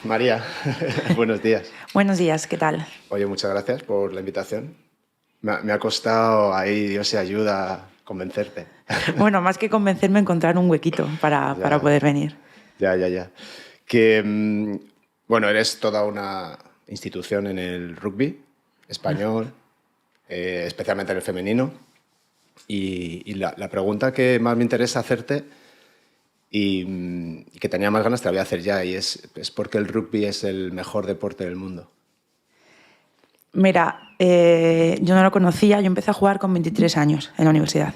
María, buenos días. Buenos días, ¿qué tal? Oye, muchas gracias por la invitación. Me ha costado ahí, Dios se ayuda, a convencerte. Bueno, más que convencerme, encontrar un huequito para Ya, poder venir. ya. Que, bueno, eres toda una institución en el rugby español, especialmente en el femenino. Y la pregunta que más me interesa hacerte y que tenía más ganas te la voy a hacer ya, y es ¿por qué el rugby es el mejor deporte del mundo? Mira, yo no lo conocía, yo empecé a jugar con 23 años en la universidad.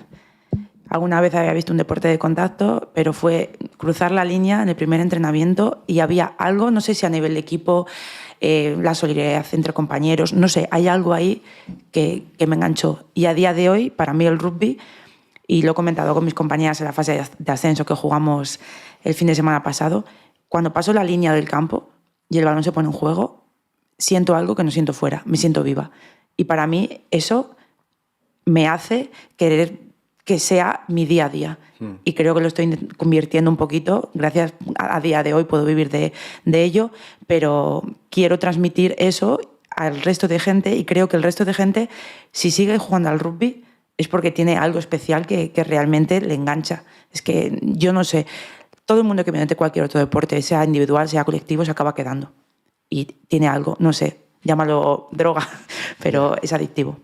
Alguna vez había visto un deporte de contacto, pero fue cruzar la línea en el primer entrenamiento y había algo, no sé si a nivel de equipo, la solidaridad entre compañeros, no sé, hay algo ahí que me enganchó. Y a día de hoy, para mí el rugby, y lo he comentado con mis compañeras en la fase de ascenso que jugamos el fin de semana pasado, cuando paso la línea del campo y el balón se pone en juego, siento algo que no siento fuera, me siento viva. Y para mí eso me hace querer que sea mi día a día. Y creo que lo estoy convirtiendo un poquito, gracias a día de hoy puedo vivir de ello, pero quiero transmitir eso al resto de gente y creo que el resto de gente, si sigue jugando al rugby, es porque tiene algo especial que realmente le engancha. Es que yo no sé, todo el mundo que viene de cualquier otro deporte, sea individual, sea colectivo, se acaba quedando. Y tiene algo, no sé, llámalo droga, pero Ya. es adictivo.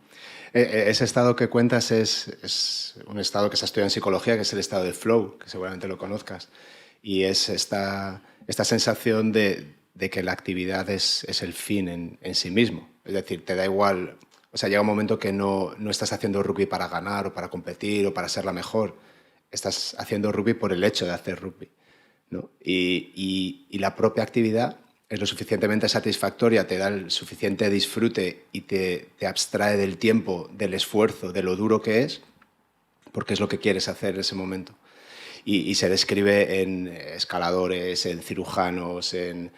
Ese estado que cuentas es un estado que se ha estudiado en psicología, que es el estado de flow, que seguramente lo conozcas. Y es esta sensación de que la actividad es el fin en sí mismo. Es decir, te da igual, o sea, llega un momento que no estás haciendo rugby para ganar o para competir o para ser la mejor. Estás haciendo rugby por el hecho de hacer rugby, ¿no? Y la propia actividad es lo suficientemente satisfactoria, te da el suficiente disfrute y te abstrae del tiempo, del esfuerzo, de lo duro que es, porque es lo que quieres hacer en ese momento. Y se describe en escaladores, en cirujanos, en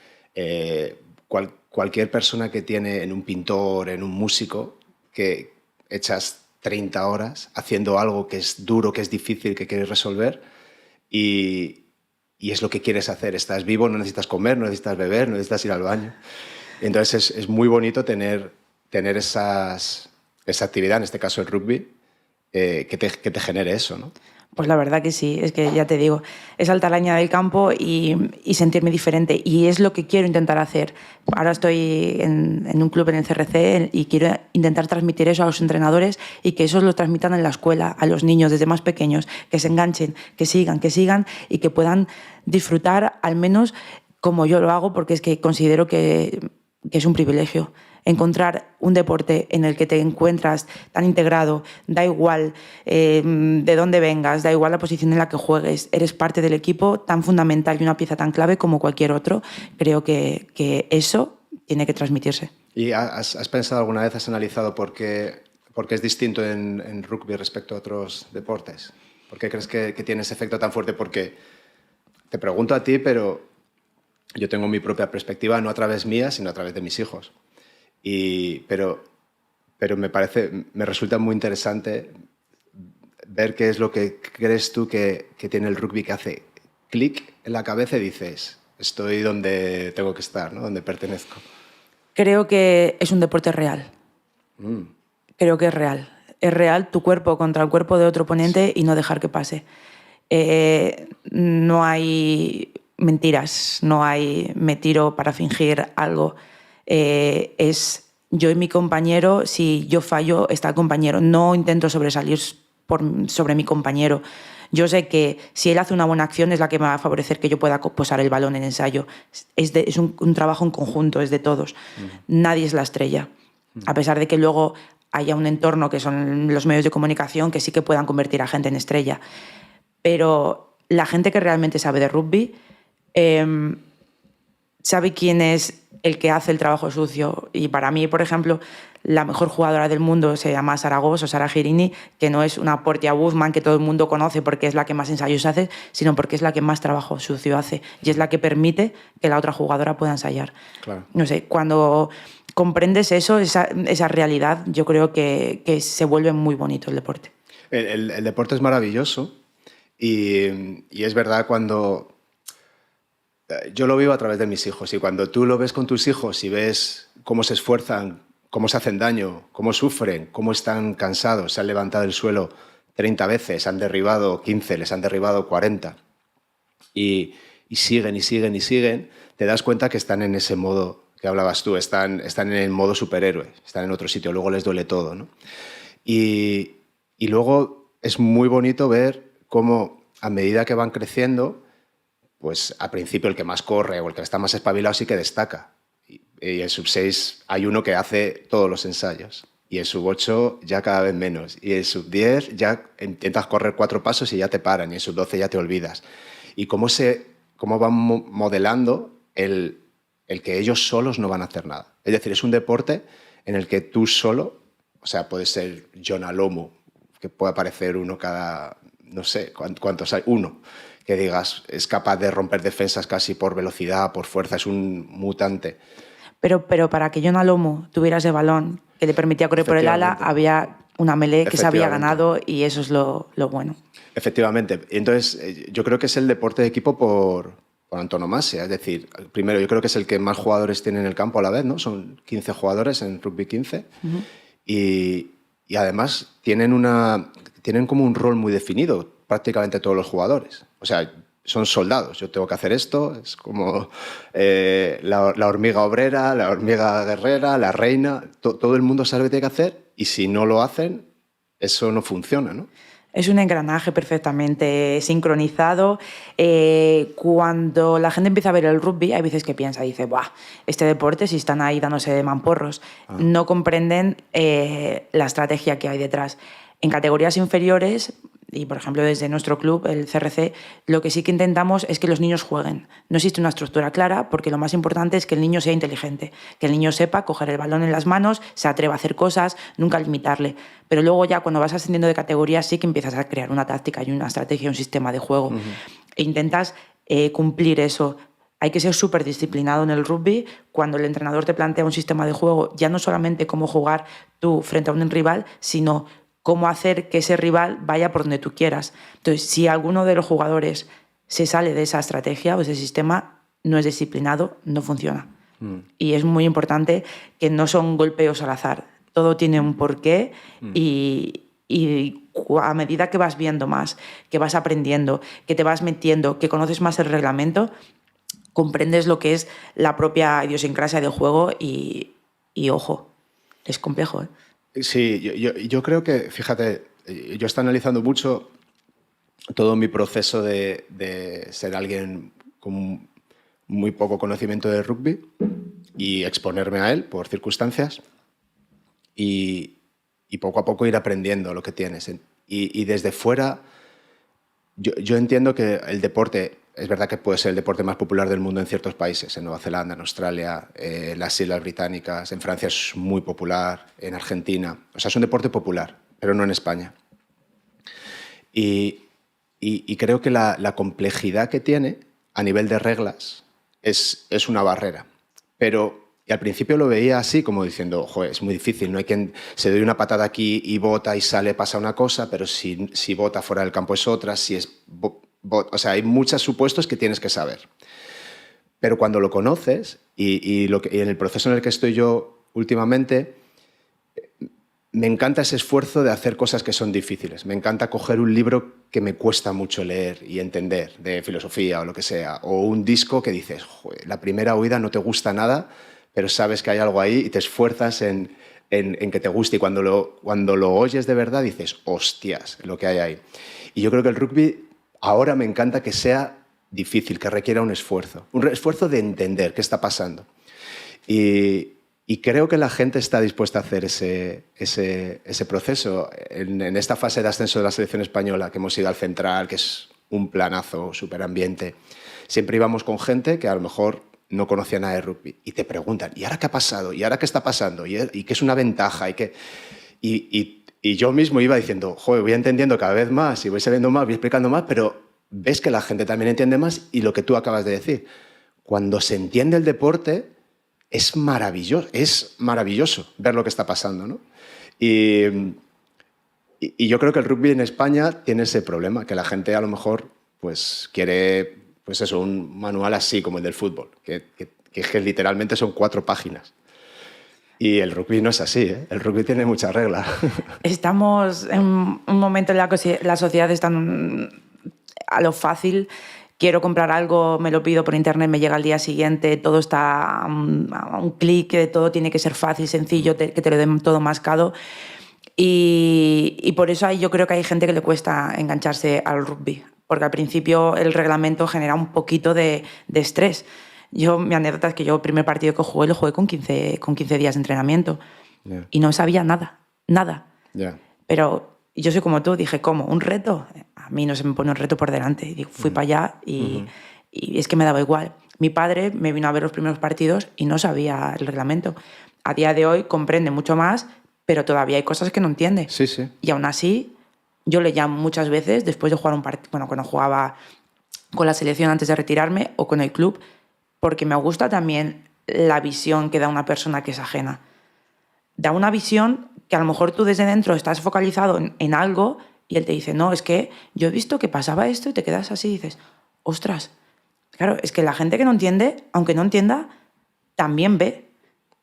cualquier persona que tiene, en un pintor, en un músico, que echas 30 horas haciendo algo que es duro, que es difícil, que quieres resolver, y, y es lo que quieres hacer. Estás vivo, no necesitas comer, no necesitas beber, no necesitas ir al baño. Entonces es muy bonito tener esa actividad, en este caso el rugby, que te genere eso, ¿no? Pues la verdad que sí, es que ya te digo, es saltar la línea del campo y sentirme diferente. Y es lo que quiero intentar hacer. Ahora estoy en un club en el CRC y quiero intentar transmitir eso a los entrenadores y que eso lo transmitan en la escuela, a los niños desde más pequeños, que se enganchen, que sigan y que puedan disfrutar al menos como yo lo hago, porque es que considero que es un privilegio. Encontrar un deporte en el que te encuentras tan integrado, da igual de dónde vengas, da igual la posición en la que juegues, eres parte del equipo tan fundamental y una pieza tan clave como cualquier otro, creo que eso tiene que transmitirse. ¿Y has pensado alguna vez, has analizado por qué es distinto en rugby respecto a otros deportes? ¿Por qué crees que tiene ese efecto tan fuerte? Porque te pregunto a ti, pero yo tengo mi propia perspectiva, no a través mía, sino a través de mis hijos. Pero me resulta muy interesante ver qué es lo que crees tú que tiene el rugby, que hace clic en la cabeza y dices, estoy donde tengo que estar, ¿no? Donde pertenezco. Creo que es un deporte real. Creo que es real. Es real tu cuerpo contra el cuerpo de otro oponente y no dejar que pase. No hay mentiras, no hay me tiro para fingir algo. Es yo y mi compañero, si yo fallo, está el compañero. No intento sobresalir sobre mi compañero. Yo sé que si él hace una buena acción es la que me va a favorecer que yo pueda posar el balón en ensayo. Es un trabajo en conjunto, es de todos. Nadie es la estrella. A pesar de que luego haya un entorno que son los medios de comunicación que sí que puedan convertir a gente en estrella. Pero la gente que realmente sabe de rugby sabe quién es el que hace el trabajo sucio. Y para mí, por ejemplo, la mejor jugadora del mundo se llama Sara Goss o Sara Girini, que no es una Portia Woodman que todo el mundo conoce porque es la que más ensayos hace, sino porque es la que más trabajo sucio hace y es la que permite que la otra jugadora pueda ensayar. Claro. No sé, cuando comprendes eso, esa realidad, yo creo que se vuelve muy bonito el deporte. El deporte es maravilloso y es verdad Yo lo vivo a través de mis hijos y cuando tú lo ves con tus hijos y ves cómo se esfuerzan, cómo se hacen daño, cómo sufren, cómo están cansados, se han levantado del suelo 30 veces, han derribado 15, les han derribado 40 y siguen y siguen y siguen, te das cuenta que están en ese modo que hablabas tú, están en el modo superhéroe, están en otro sitio, luego les duele todo, ¿no? Y luego es muy bonito ver cómo a medida que van creciendo, pues al principio el que más corre o el que está más espabilado sí que destaca. Y en sub 6 hay uno que hace todos los ensayos. Y en sub 8 ya cada vez menos. Y en sub 10 ya intentas correr 4 pasos y ya te paran. Y en sub 12 ya te olvidas. Y cómo van modelando el que ellos solos no van a hacer nada. Es decir, es un deporte en el que tú solo, o sea, puedes ser John Alomo, que puede aparecer uno cada, no sé, ¿cuántos hay? Uno. Que digas, es capaz de romper defensas casi por velocidad, por fuerza, es un mutante. Pero para que Jon Alomo tuviera ese balón que le permitía correr por el ala, había una melee que se había ganado y eso es lo bueno. Efectivamente. Entonces, yo creo que es el deporte de equipo por antonomasia. Es decir, primero, yo creo que es el que más jugadores tiene en el campo a la vez, ¿no? Son 15 jugadores en rugby 15. Uh-huh. Y además tienen como un rol muy definido, prácticamente todos los jugadores. O sea, son soldados. Yo tengo que hacer esto. Es como la hormiga obrera, la hormiga guerrera, la reina. Todo el mundo sabe lo que tiene que hacer y si no lo hacen, eso no funciona, ¿no? Es un engranaje perfectamente sincronizado. Cuando la gente empieza a ver el rugby, hay veces que dice, ¡buah! Este deporte, si están ahí dándose de mamporros, no comprenden la estrategia que hay detrás. En categorías inferiores, y por ejemplo desde nuestro club, el CRC, lo que sí que intentamos es que los niños jueguen. No existe una estructura clara porque lo más importante es que el niño sea inteligente, que el niño sepa coger el balón en las manos, se atreva a hacer cosas, nunca limitarle. Pero luego ya cuando vas ascendiendo de categoría sí que empiezas a crear una táctica y una estrategia, un sistema de juego. Uh-huh. E intentas cumplir eso. Hay que ser súper disciplinado en el rugby. Cuando el entrenador te plantea un sistema de juego, ya no solamente cómo jugar tú frente a un rival, sino cómo hacer que ese rival vaya por donde tú quieras. Entonces, si alguno de los jugadores se sale de esa estrategia o ese sistema, no es disciplinado, no funciona. Y es muy importante que no son golpeos al azar. Todo tiene un porqué y a medida que vas viendo más, que vas aprendiendo, que te vas metiendo, que conoces más el reglamento, comprendes lo que es la propia idiosincrasia del juego y ojo, es complejo, ¿eh? Sí, yo creo que, fíjate, yo estoy analizando mucho todo mi proceso de ser alguien con muy poco conocimiento de rugby y exponerme a él por circunstancias y poco a poco ir aprendiendo lo que tienes. Y desde fuera, yo entiendo que el deporte, es verdad que puede ser el deporte más popular del mundo en ciertos países, en Nueva Zelanda, en Australia, las Islas Británicas, en Francia es muy popular, en Argentina. O sea, es un deporte popular, pero no en España. Y creo que la complejidad que tiene a nivel de reglas es una barrera. Y al principio lo veía así, como diciendo, joder, es muy difícil, no hay quien se dé una patada aquí y bota y sale, pasa una cosa, pero si bota fuera del campo es otra, si es... O sea, hay muchos supuestos que tienes que saber. Pero cuando lo conoces, y en el proceso en el que estoy yo últimamente, me encanta ese esfuerzo de hacer cosas que son difíciles. Me encanta coger un libro que me cuesta mucho leer y entender, de filosofía o lo que sea, o un disco que dices, joder, la primera oída no te gusta nada, pero sabes que hay algo ahí y te esfuerzas en que te guste. Y cuando lo oyes de verdad dices, hostias, lo que hay ahí. Y yo creo que el rugby ahora me encanta que sea difícil, que requiera un esfuerzo de entender qué está pasando. Y creo que la gente está dispuesta a hacer ese proceso. En esta fase de ascenso de la selección española, que hemos ido al Central, que es un planazo, superambiente, siempre íbamos con gente que a lo mejor no conocía nada de rugby y te preguntan, ¿y ahora qué ha pasado? ¿Y ahora qué está pasando? ¿Y qué es una ventaja? Y yo mismo iba diciendo, joder, voy entendiendo cada vez más y voy sabiendo más, voy explicando más, pero ves que la gente también entiende más y lo que tú acabas de decir. Cuando se entiende el deporte, es maravilloso ver lo que está pasando, ¿no? Y yo creo que el rugby en España tiene ese problema, que la gente a lo mejor pues quiere pues eso, un manual así como el del fútbol, que literalmente son 4 páginas. Y el rugby no es así, ¿eh? El rugby tiene muchas reglas. Estamos en un momento en la sociedad está a lo fácil. Quiero comprar algo, me lo pido por internet, me llega al día siguiente, todo está a un clic, todo tiene que ser fácil, sencillo, que te lo den todo mascado. Y por eso yo creo que hay gente que le cuesta engancharse al rugby, porque al principio el reglamento genera un poquito de estrés. Mi anécdota es que yo el primer partido que jugué lo jugué con 15 días de entrenamiento y no sabía nada. Pero yo soy como tú, dije, ¿cómo? ¿Un reto? A mí no se me pone un reto por delante. Y fui para allá y es que me daba igual. Mi padre me vino a ver los primeros partidos y no sabía el reglamento. A día de hoy comprende mucho más, pero todavía hay cosas que no entiende. Sí, sí. Y aún así, yo le llamo muchas veces, después de jugar un partido, bueno, cuando jugaba con la selección antes de retirarme o con el club, porque me gusta también la visión que da una persona que es ajena. Da una visión que a lo mejor tú desde dentro estás focalizado en algo y él te dice, no, es que yo he visto que pasaba esto y te quedas así y dices, ostras, claro, es que la gente que no entiende, aunque no entienda, también ve.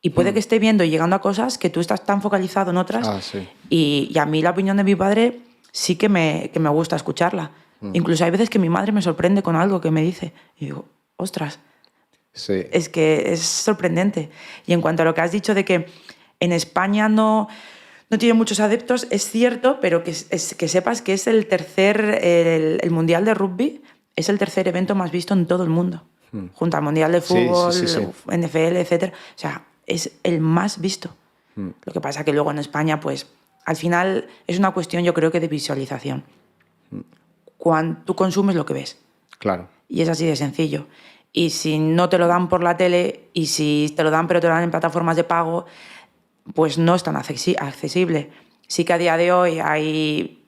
Y puede que esté viendo y llegando a cosas que tú estás tan focalizado en otras. Sí. Y a mí la opinión de mi padre sí que me gusta escucharla. Incluso hay veces que mi madre me sorprende con algo que me dice. Y digo, ostras, sí. Es que es sorprendente. Y en cuanto a lo que has dicho de que en España no tiene muchos adeptos, es cierto, pero que sepas que es el Mundial de Rugby es el tercer evento más visto en todo el mundo. Junto al Mundial de Fútbol, sí. NFL, etc. O sea, es el más visto. Lo que pasa que luego en España, pues, al final es una cuestión, yo creo que de visualización. Cuando tú consumes lo que ves. Claro. Y es así de sencillo. Y si no te lo dan por la tele, y si te lo dan pero te lo dan en plataformas de pago, pues no es tan accesible. Sí que a día de hoy hay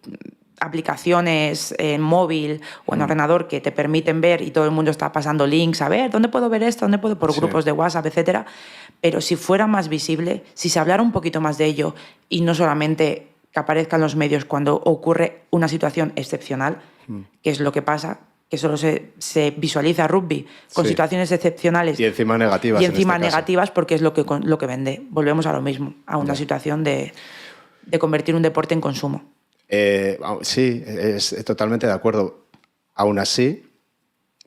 aplicaciones en móvil o en ordenador que te permiten ver y todo el mundo está pasando links a ver dónde puedo ver esto, dónde puedo, por grupos de WhatsApp, etcétera. Pero si fuera más visible, si se hablara un poquito más de ello y no solamente que aparezca en los medios cuando ocurre una situación excepcional, que es lo que pasa, que solo se visualiza rugby con situaciones excepcionales. Y encima negativas. Y encima en este negativas porque es lo que vende. Volvemos a lo mismo, a una situación de convertir un deporte en consumo. Sí, es totalmente de acuerdo. Aún así,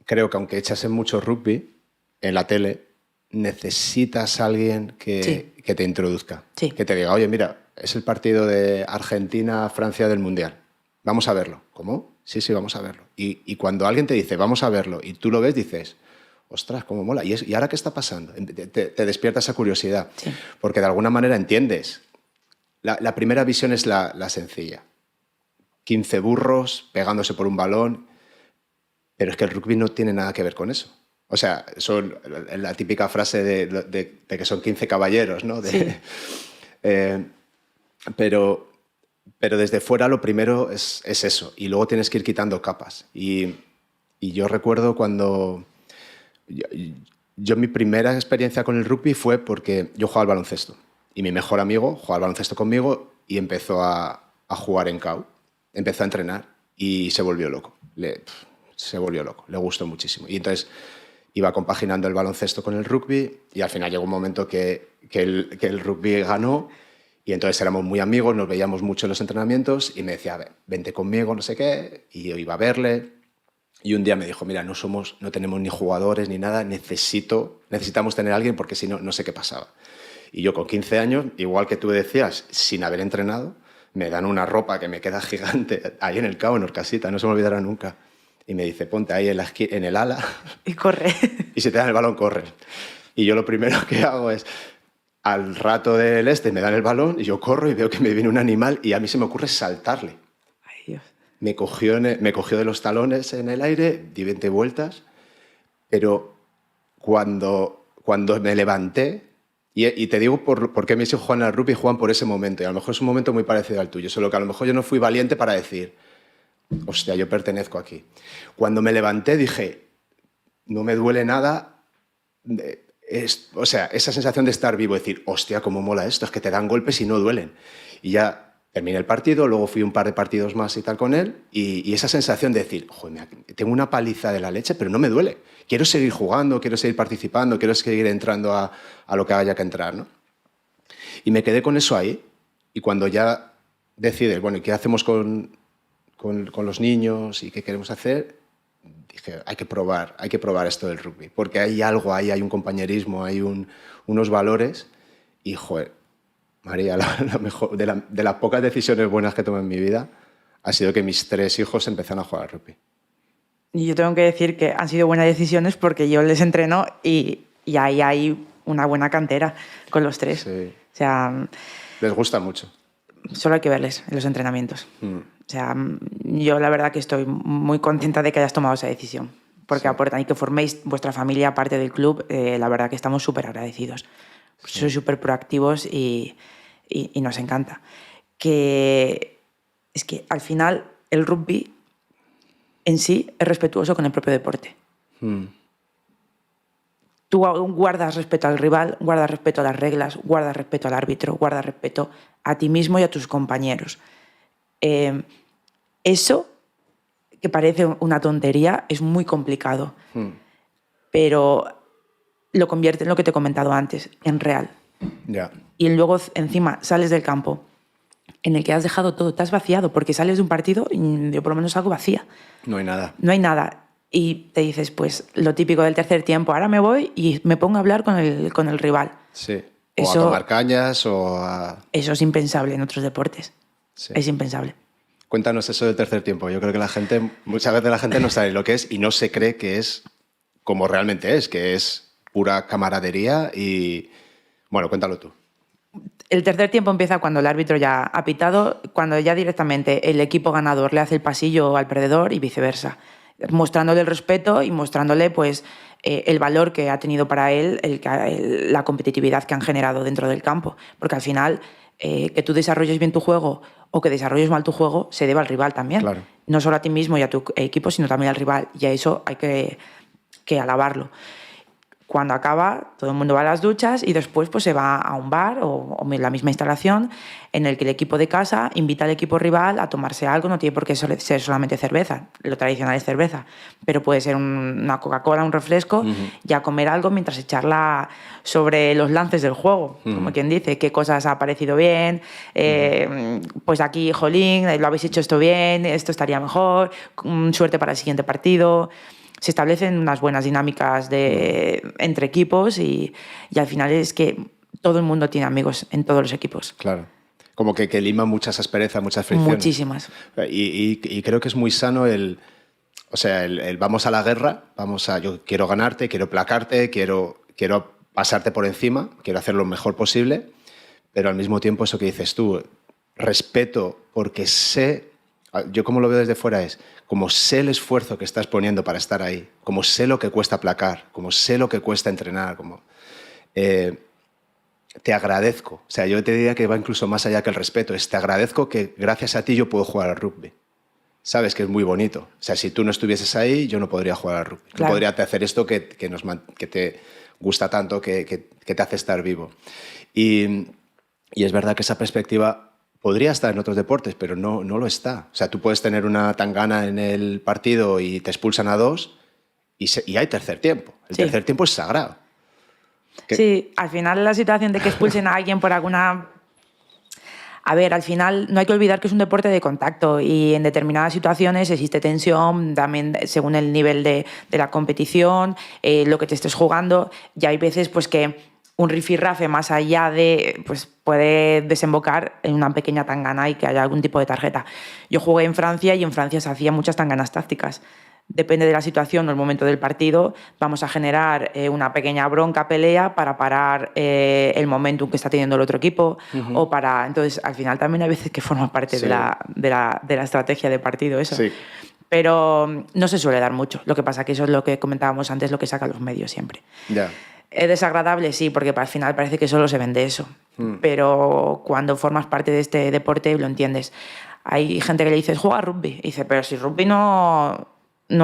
creo que aunque echasen mucho rugby en la tele, necesitas a alguien que te introduzca. Sí. Que te diga, oye, mira, es el partido de Argentina-Francia del Mundial. Vamos a verlo. ¿Cómo? Sí, vamos a verlo. Y cuando alguien te dice, vamos a verlo, y tú lo ves, dices, ostras, cómo mola. ¿Y ahora qué está pasando? Te despierta esa curiosidad. Sí. Porque de alguna manera entiendes. La primera visión es la sencilla. 15 burros pegándose por un balón, pero es que el rugby no tiene nada que ver con eso. O sea, son la típica frase de que son 15 caballeros, ¿no? Pero desde fuera lo primero es eso, y luego tienes que ir quitando capas. Y yo recuerdo cuando... Yo mi primera experiencia con el rugby fue porque yo jugaba al baloncesto, y mi mejor amigo jugaba al baloncesto conmigo y empezó a jugar en CAU. Empezó a entrenar y se volvió loco. Le gustó muchísimo. Y entonces iba compaginando el baloncesto con el rugby y al final llegó un momento que el rugby ganó y entonces éramos muy amigos, nos veíamos mucho en los entrenamientos y me decía, vente conmigo, no sé qué, y yo iba a verle. Y un día me dijo, mira, no tenemos ni jugadores ni nada, necesitamos tener a alguien porque si no, no sé qué pasaba. Y yo con 15 años, igual que tú decías, sin haber entrenado, me dan una ropa que me queda gigante ahí en el CAU, en Orcasita, no se me olvidará nunca. Y me dice, ponte ahí en el ala. Y corre. Y si te dan el balón, corre. Y yo lo primero que hago es, al rato del me dan el balón y yo corro y veo que me viene un animal y a mí se me ocurre saltarle. Ay, Dios. Me cogió de los talones en el aire, di 20 vueltas, pero cuando me levanté, y te digo por qué mis hijos juegan al rugby y juegan por ese momento, y a lo mejor es un momento muy parecido al tuyo, solo que a lo mejor yo no fui valiente para decir, hostia, yo pertenezco aquí. Cuando me levanté dije, no me duele nada, esa sensación de estar vivo, decir, hostia, cómo mola esto, es que te dan golpes y no duelen. Y ya terminé el partido, luego fui un par de partidos más y tal con él, y esa sensación de decir, joder, tengo una paliza de la leche, pero no me duele. Quiero seguir jugando, quiero seguir participando, quiero seguir entrando a lo que haya que entrar, ¿no? Y me quedé con eso ahí, y cuando ya decides, bueno, ¿y qué hacemos con los niños y qué queremos hacer? Dije, hay que probar esto del rugby, porque hay algo ahí, hay un compañerismo, hay unos valores, y joder, María, de las pocas decisiones buenas que tomé en mi vida ha sido que mis 3 hijos empezaron a jugar al rugby. Y yo tengo que decir que han sido buenas decisiones porque yo les entreno y ahí hay una buena cantera con los 3. Sí. O sea, Les gusta mucho. Solo hay que verles en los entrenamientos. O sea, yo la verdad que estoy muy contenta de que hayas tomado esa decisión, porque aportan y que forméis vuestra familia parte del club. La verdad que estamos súper agradecidos. Sí. Sois súper proactivos y nos encanta. Es que al final el rugby en sí es respetuoso con el propio deporte. Tú guardas respeto al rival, guardas respeto a las reglas, guardas respeto al árbitro, guardas respeto a ti mismo y a tus compañeros. Eso, que parece una tontería, es muy complicado. Pero lo convierte en lo que te he comentado antes, en real. Yeah. Y luego encima sales del campo en el que has dejado todo, te has vaciado, porque sales de un partido y yo por lo menos salgo vacía. No hay nada. No hay nada. Y te dices, pues lo típico del tercer tiempo, ahora me voy y me pongo a hablar con el rival. Sí. O a tomar cañas o a... Eso es impensable en otros deportes. Sí. Es impensable. Cuéntanos eso del tercer tiempo. Yo creo que muchas veces la gente no sabe lo que es y no se cree que es como realmente es, que es pura camaradería y... Bueno, cuéntalo tú. El tercer tiempo empieza cuando el árbitro ya ha pitado, cuando ya directamente el equipo ganador le hace el pasillo al perdedor y viceversa, mostrándole el respeto y mostrándole pues, el valor que ha tenido para él, la competitividad que han generado dentro del campo. Porque al final, que tú desarrolles bien tu juego o que desarrolles mal tu juego se debe al rival también. Claro. No solo a ti mismo y a tu equipo, sino también al rival. Y a eso hay que alabarlo. Cuando acaba, todo el mundo va a las duchas y después pues, se va a un bar o la misma instalación en el que el equipo de casa invita al equipo rival a tomarse algo. No tiene por qué ser solamente cerveza, lo tradicional es cerveza, pero puede ser una Coca-Cola, un refresco, y a comer algo mientras se charla sobre los lances del juego, como quien dice, qué cosas ha parecido bien, pues aquí, jolín, lo habéis hecho esto bien, esto estaría mejor, suerte para el siguiente partido. Se establecen unas buenas dinámicas entre equipos y al final es que todo el mundo tiene amigos en todos los equipos. Claro. Como que lima muchas asperezas, muchas fricciones. Muchísimas. Y creo que es muy sano el vamos a la guerra, yo quiero ganarte, quiero placarte, quiero pasarte por encima, quiero hacer lo mejor posible, pero al mismo tiempo eso que dices tú, respeto porque sé... Yo como lo veo desde fuera es, como sé el esfuerzo que estás poniendo para estar ahí, como sé lo que cuesta aplacar, como sé lo que cuesta entrenar, te agradezco. O sea, yo te diría que va incluso más allá que el respeto, te agradezco que gracias a ti yo puedo jugar al rugby. Sabes que es muy bonito. O sea, si tú no estuvieses ahí, yo no podría jugar al rugby. Claro. No podría hacer esto que te gusta tanto, que te hace estar vivo. Y es verdad que esa perspectiva... Podría estar en otros deportes, pero no lo está. O sea, tú puedes tener una tangana en el partido y te expulsan a 2 y hay tercer tiempo. El tercer tiempo es sagrado. Sí, al final la situación de que expulsen a alguien por alguna... A ver, al final no hay que olvidar que es un deporte de contacto y en determinadas situaciones existe tensión, también según el nivel de la competición, lo que te estés jugando. Y hay veces pues que... un rifirrafe más allá pues puede desembocar en una pequeña tangana y que haya algún tipo de tarjeta. Yo jugué en Francia y en Francia se hacían muchas tanganas tácticas. Depende de la situación o el momento del partido, vamos a generar una pequeña bronca, pelea para parar el momentum que está teniendo el otro equipo o para... Entonces, al final también hay veces que forma parte de la estrategia de partido eso. Sí. Pero no se suele dar mucho. Lo que pasa que eso es lo que comentábamos antes, lo que sacan los medios siempre. Ya. Es desagradable, sí, porque al final parece que solo se vende eso. Pero cuando formas parte de este deporte lo entiendes. Hay gente que le dices, juega rugby. Y dice, pero si rugby no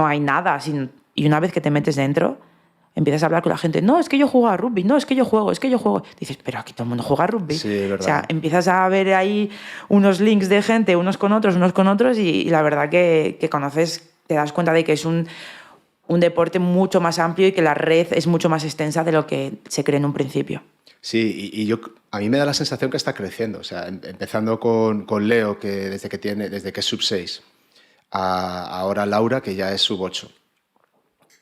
hay nada. Y una vez que te metes dentro, Empiezas a hablar con la gente, no, es que yo juego a rugby, no, es que yo juego. Dices, pero aquí todo el mundo juega a rugby. Sí, es verdad. O sea, empiezas a ver ahí unos links de gente, unos con otros, y la verdad que conoces, te das cuenta de que es un deporte mucho más amplio y que la red es mucho más extensa de lo que se cree en un principio. Sí, a mí me da la sensación que está creciendo. O sea, empezando con Leo, que desde que es sub-6, ahora Laura, que ya es sub-8.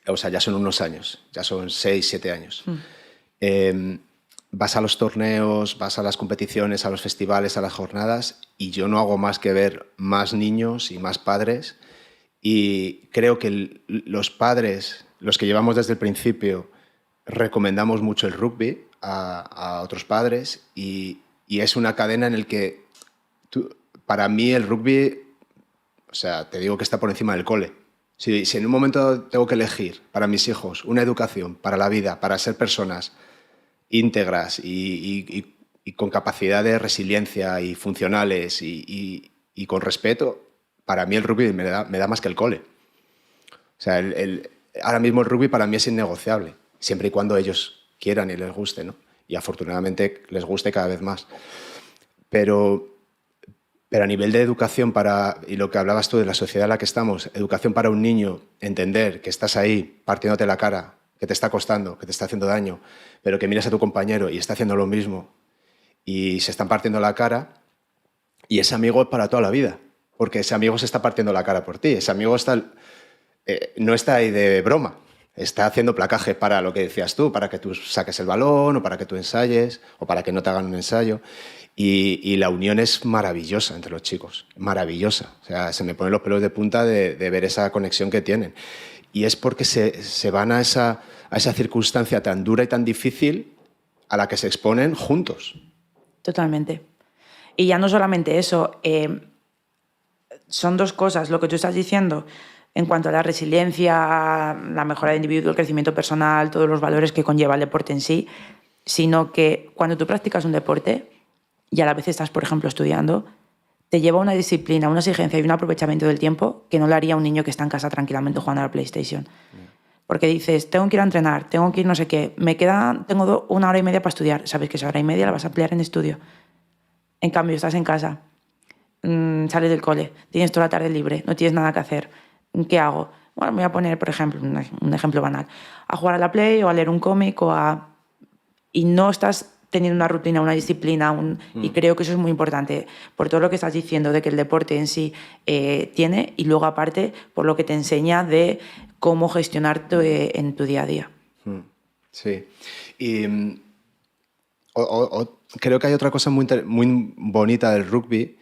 O sea, ya son unos años, ya son 6, 7 años. Vas a los torneos, vas a las competiciones, a los festivales, a las jornadas, y yo no hago más que ver más niños y más padres. Y creo que los padres, los que llevamos desde el principio, recomendamos mucho el rugby a otros padres, y es una cadena en la que para mí el rugby, o sea, te digo que está por encima del cole. Si en un momento tengo que elegir para mis hijos una educación para la vida, para ser personas íntegras y con capacidad de resiliencia y funcionales y con respeto, para mí el rugby me da más que el cole. O sea, ahora mismo el rugby para mí es innegociable, siempre y cuando ellos quieran y les guste, ¿no? Y afortunadamente les guste cada vez más. Pero a nivel de educación y lo que hablabas tú de la sociedad en la que estamos, educación para un niño, entender que estás ahí partiéndote la cara, que te está costando, que te está haciendo daño, pero que miras a tu compañero y está haciendo lo mismo y se están partiendo la cara, y ese amigo es para toda la vida, porque ese amigo se está partiendo la cara por ti, ese amigo no está ahí de broma, está haciendo placaje para lo que decías tú, para que tú saques el balón o para que tú ensayes o para que no te hagan un ensayo. Y la unión es maravillosa entre los chicos, maravillosa. O sea, se me ponen los pelos de punta de ver esa conexión que tienen. Y es porque se van a esa circunstancia tan dura y tan difícil a la que se exponen juntos. Totalmente. Y ya no solamente eso, son dos cosas, lo que tú estás diciendo en cuanto a la resiliencia, la mejora del individuo, el crecimiento personal, todos los valores que conlleva el deporte en sí, sino que cuando tú practicas un deporte y a la vez estás, por ejemplo, estudiando, te lleva una disciplina, una exigencia y un aprovechamiento del tiempo que no le haría a un niño que está en casa tranquilamente jugando a la PlayStation. Porque dices, tengo que ir a entrenar, tengo que ir no sé qué, tengo 1 hora y media para estudiar. Sabes que esa hora y media la vas a emplear en estudio. En cambio, estás en casa, sales del cole, tienes toda la tarde libre, no tienes nada que hacer. ¿Qué hago? Bueno, me voy a poner, por ejemplo, un ejemplo banal, a jugar a la Play o a leer un cómic y no estás teniendo una rutina, una disciplina, y creo que eso es muy importante, por todo lo que estás diciendo de que el deporte en sí tiene, y luego aparte por lo que te enseña de cómo gestionarte en tu día a día. Sí. Y creo que hay otra cosa muy bonita del rugby,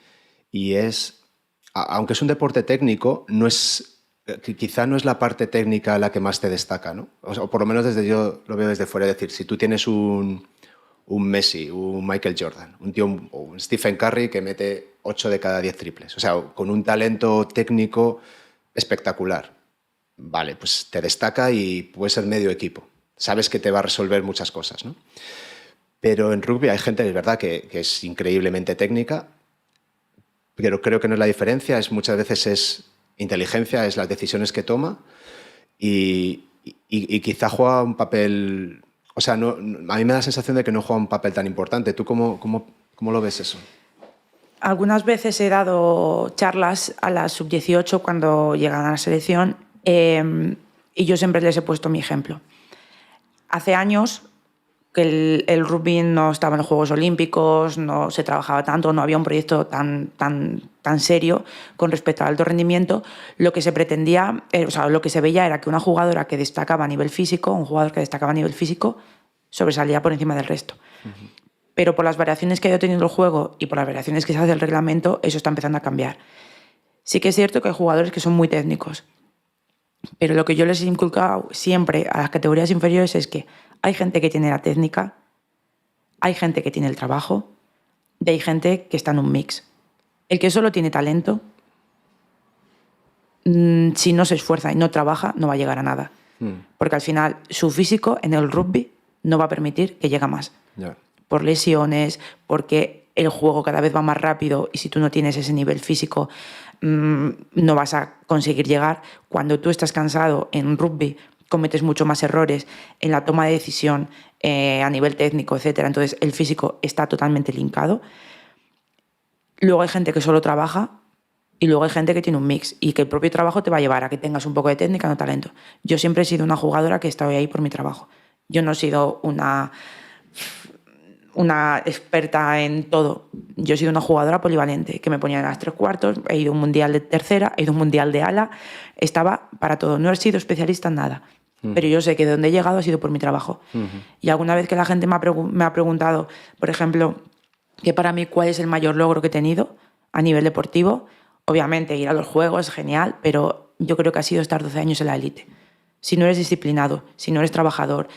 y es, aunque es un deporte técnico, quizá no es la parte técnica la que más te destaca, ¿no? O por lo menos yo lo veo desde fuera. Es decir, si tú tienes un Messi, un Michael Jordan, o un Stephen Curry que mete 8 de cada 10 triples, o sea, con un talento técnico espectacular, vale, pues te destaca y puede ser medio equipo. Sabes que te va a resolver muchas cosas, ¿no? Pero en rugby hay gente, es verdad, que es increíblemente técnica, pero creo que no es la diferencia, muchas veces es inteligencia, es las decisiones que toma, y quizá juega un papel... O sea, a mí me da la sensación de que no juega un papel tan importante. ¿Tú cómo lo ves eso? Algunas veces he dado charlas a las sub-18 cuando llegan a la selección, y yo siempre les he puesto mi ejemplo. Hace años que el rugby no estaba en los Juegos Olímpicos, no se trabajaba tanto, no había un proyecto tan serio con respecto al alto rendimiento. Lo que se pretendía, lo que se veía era que una jugadora que destacaba a nivel físico, un jugador que destacaba a nivel físico, sobresalía por encima del resto. Uh-huh. Pero por las variaciones que ha ido teniendo el juego y por las variaciones que se hace el reglamento, eso está empezando a cambiar. Sí que es cierto que hay jugadores que son muy técnicos, pero lo que yo les he inculcado siempre a las categorías inferiores es que hay gente que tiene la técnica, hay gente que tiene el trabajo y hay gente que está en un mix. El que solo tiene talento, si no se esfuerza y no trabaja, no va a llegar a nada. Porque al final su físico en el rugby no va a permitir que llegue más. Yeah. Por lesiones, porque el juego cada vez va más rápido y si tú no tienes ese nivel físico no vas a conseguir llegar. Cuando tú estás cansado en rugby, cometes mucho más errores en la toma de decisión a nivel técnico, etcétera. Entonces, el físico está totalmente linkado. Luego hay gente que solo trabaja y luego hay gente que tiene un mix y que el propio trabajo te va a llevar a que tengas un poco de técnica, no talento. Yo siempre he sido una jugadora que he estado ahí por mi trabajo. Yo no he sido una experta en todo. Yo he sido una jugadora polivalente, que me ponía en las 3/4, he ido a un mundial de tercera, he ido a un mundial de ala, estaba para todo. No he sido especialista en nada, pero yo sé que de donde he llegado ha sido por mi trabajo. Y alguna vez que la gente me ha preguntado, por ejemplo, que para mí cuál es el mayor logro que he tenido a nivel deportivo, obviamente ir a los juegos es genial, pero yo creo que ha sido estar 12 años en la élite. Si no eres disciplinado, si no eres trabajador,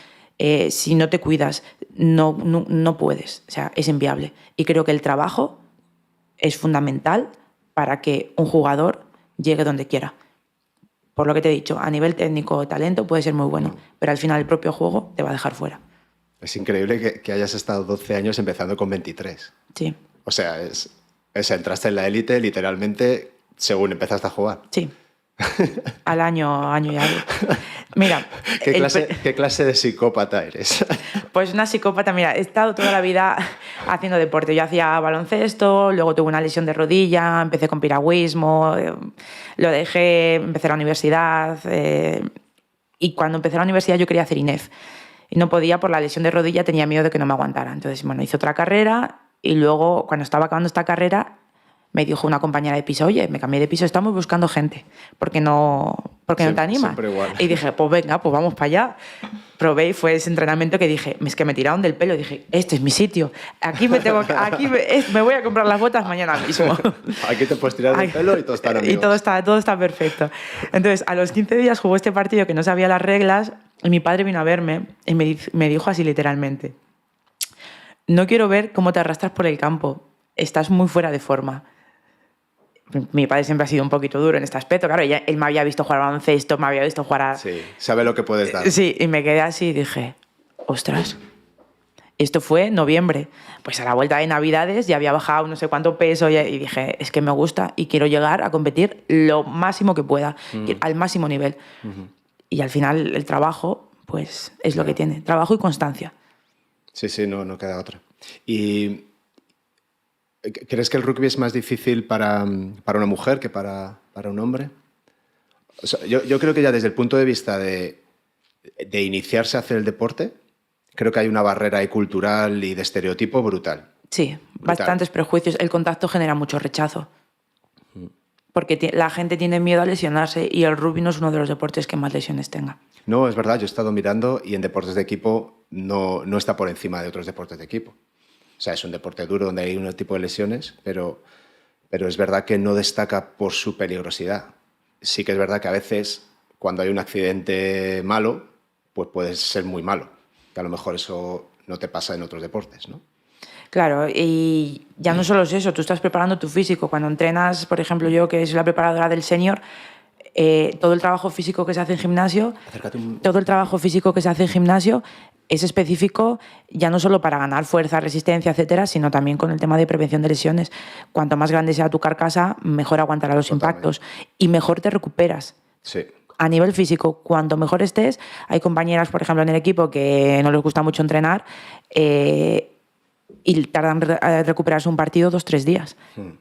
si no te cuidas, no puedes. O sea, es inviable. Y creo que el trabajo es fundamental para que un jugador llegue donde quiera. Por lo que te he dicho, a nivel técnico o talento puede ser muy bueno, pero al final el propio juego te va a dejar fuera. Es increíble que hayas estado 12 años empezando con 23. Sí. O sea, entraste en la élite literalmente según empezaste a jugar. Sí. Al año y algo. Mira. ¿Qué clase de psicópata eres? Pues una psicópata, mira, he estado toda la vida haciendo deporte. Yo hacía baloncesto, luego tuve una lesión de rodilla, empecé con piragüismo, lo dejé, empecé la universidad y cuando empecé la universidad yo quería hacer INEF y no podía por la lesión de rodilla, tenía miedo de que no me aguantara. Entonces, bueno, hice otra carrera y luego cuando estaba acabando esta carrera me dijo una compañera de piso, oye, me cambié de piso, estamos buscando gente, ¿por qué no te animas? Y dije, pues venga, pues vamos para allá. Probé y fue ese entrenamiento que dije, es que me tiraron del pelo, dije, este es mi sitio, me voy a comprar las botas mañana mismo. Aquí te puedes tirar del pelo y todo está Y todo está perfecto. Entonces, a los 15 días jugó este partido que no sabía las reglas y mi padre vino a verme y me dijo así literalmente, no quiero ver cómo te arrastras por el campo, estás muy fuera de forma. Mi padre siempre ha sido un poquito duro en este aspecto. Claro, él me había visto jugar al baloncesto, me había visto jugar a... Sí, sabe lo que puedes dar. Sí, y me quedé así y dije, ostras, esto fue en noviembre. Pues a la vuelta de Navidades ya había bajado no sé cuánto peso y dije, es que me gusta y quiero llegar a competir lo máximo que pueda, al máximo nivel. Y al final el trabajo, pues es lo que tiene, trabajo y constancia. Sí, no queda otra. ¿Y crees que el rugby es más difícil para una mujer que para un hombre? O sea, yo creo que ya desde el punto de vista de iniciarse a hacer el deporte, creo que hay una barrera ahí cultural y de estereotipo brutal. Sí, bastantes prejuicios. El contacto genera mucho rechazo. Porque la gente tiene miedo a lesionarse y el rugby no es uno de los deportes que más lesiones tenga. No, es verdad, yo he estado mirando y en deportes de equipo no está por encima de otros deportes de equipo. O sea, es un deporte duro donde hay un tipo de lesiones, pero es verdad que no destaca por su peligrosidad. Sí que es verdad que a veces, cuando hay un accidente malo, pues puede ser muy malo. Que a lo mejor eso no te pasa en otros deportes, ¿no? Claro, y ya no solo es eso, tú estás preparando tu físico. Cuando entrenas, por ejemplo, yo que soy la preparadora del senior, todo el trabajo físico que se hace en gimnasio, es específico ya no solo para ganar fuerza, resistencia, etcétera, sino también con el tema de prevención de lesiones. Cuanto más grande sea tu carcasa, mejor aguantará los impactos y mejor te recuperas. Sí. A nivel físico, cuanto mejor estés, hay compañeras, por ejemplo, en el equipo que no les gusta mucho entrenar y tardan en recuperarse un partido 2-3 días.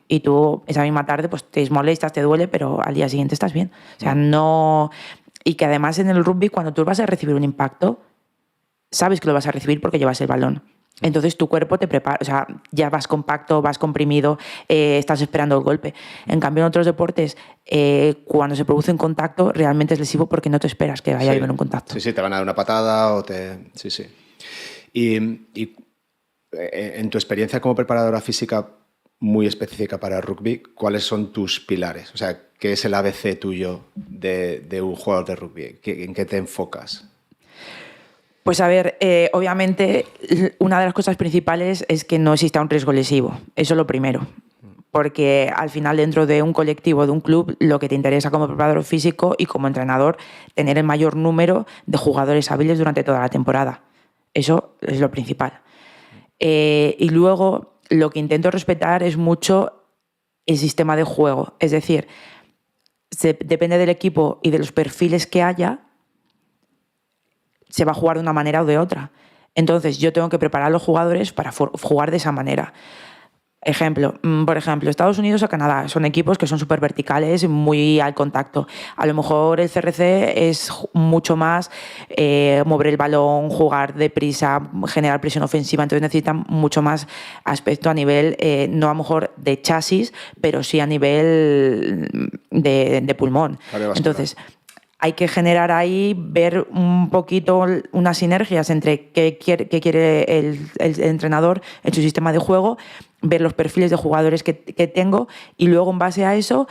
Y tú esa misma tarde pues te molestas, te duele, pero al día siguiente estás bien. O sea, no... Y que además en el rugby, cuando tú vas a recibir un impacto, sabes que lo vas a recibir porque llevas el balón. Entonces tu cuerpo te prepara, o sea, ya vas compacto, vas comprimido, estás esperando el golpe. En cambio, en otros deportes, cuando se produce un contacto, realmente es lesivo porque no te esperas que vaya a haber un contacto. Sí, te van a dar una patada o te... Sí. Y en tu experiencia como preparadora física muy específica para el rugby, ¿cuáles son tus pilares? O sea, ¿qué es el ABC tuyo de un jugador de rugby? ¿En qué te enfocas? Pues a ver, obviamente una de las cosas principales es que no exista un riesgo lesivo. Eso es lo primero. Porque al final dentro de un colectivo, de un club, lo que te interesa como preparador físico y como entrenador, tener el mayor número de jugadores hábiles durante toda la temporada. Eso es lo principal. Y luego lo que intento respetar es mucho el sistema de juego. Es decir, depende del equipo y de los perfiles que haya, se va a jugar de una manera o de otra. Entonces yo tengo que preparar a los jugadores para jugar de esa manera. Por ejemplo, Estados Unidos o Canadá son equipos que son súper verticales, muy al contacto. A lo mejor el CRC es mucho más mover el balón, jugar deprisa, generar presión ofensiva, entonces necesitan mucho más aspecto a nivel, no a lo mejor de chasis, pero sí a nivel de pulmón. Entonces, hay que generar ahí, ver un poquito unas sinergias entre qué quiere el entrenador en su sistema de juego, ver los perfiles de jugadores que tengo y luego, en base a eso,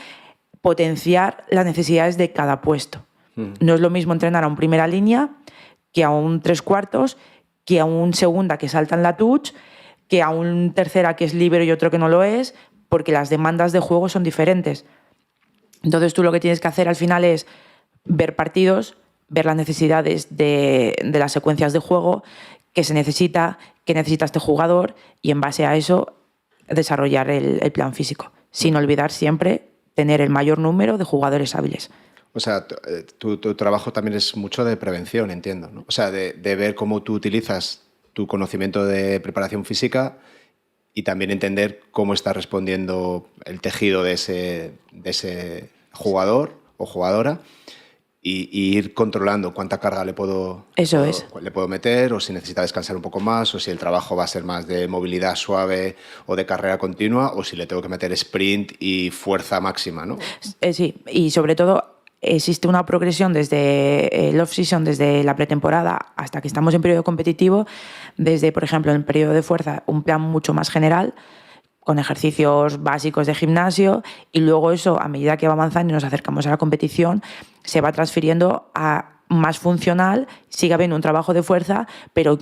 potenciar las necesidades de cada puesto. No es lo mismo entrenar a un primera línea que a un 3/4, que a un segunda que salta en la touch, que a un tercera que es líbero y otro que no lo es, porque las demandas de juego son diferentes. Entonces tú lo que tienes que hacer al final es ver partidos, ver las necesidades de las secuencias de juego, qué necesita este jugador y en base a eso desarrollar el plan físico, sin olvidar siempre tener el mayor número de jugadores hábiles. O sea, tu trabajo también es mucho de prevención, entiendo, ¿no? O sea, de ver cómo tú utilizas tu conocimiento de preparación física y también entender cómo está respondiendo el tejido de ese jugador o jugadora y ir controlando cuánta carga le puedo meter, o si necesita descansar un poco más, o si el trabajo va a ser más de movilidad suave o de carrera continua, o si le tengo que meter sprint y fuerza máxima, ¿no? Sí, y sobre todo existe una progresión desde el off-season, desde la pretemporada hasta que estamos en periodo competitivo, desde, por ejemplo, en el periodo de fuerza, un plan mucho más general, con ejercicios básicos de gimnasio, y luego eso, a medida que va avanzando y nos acercamos a la competición, se va transfiriendo a más funcional, sigue habiendo un trabajo de fuerza, pero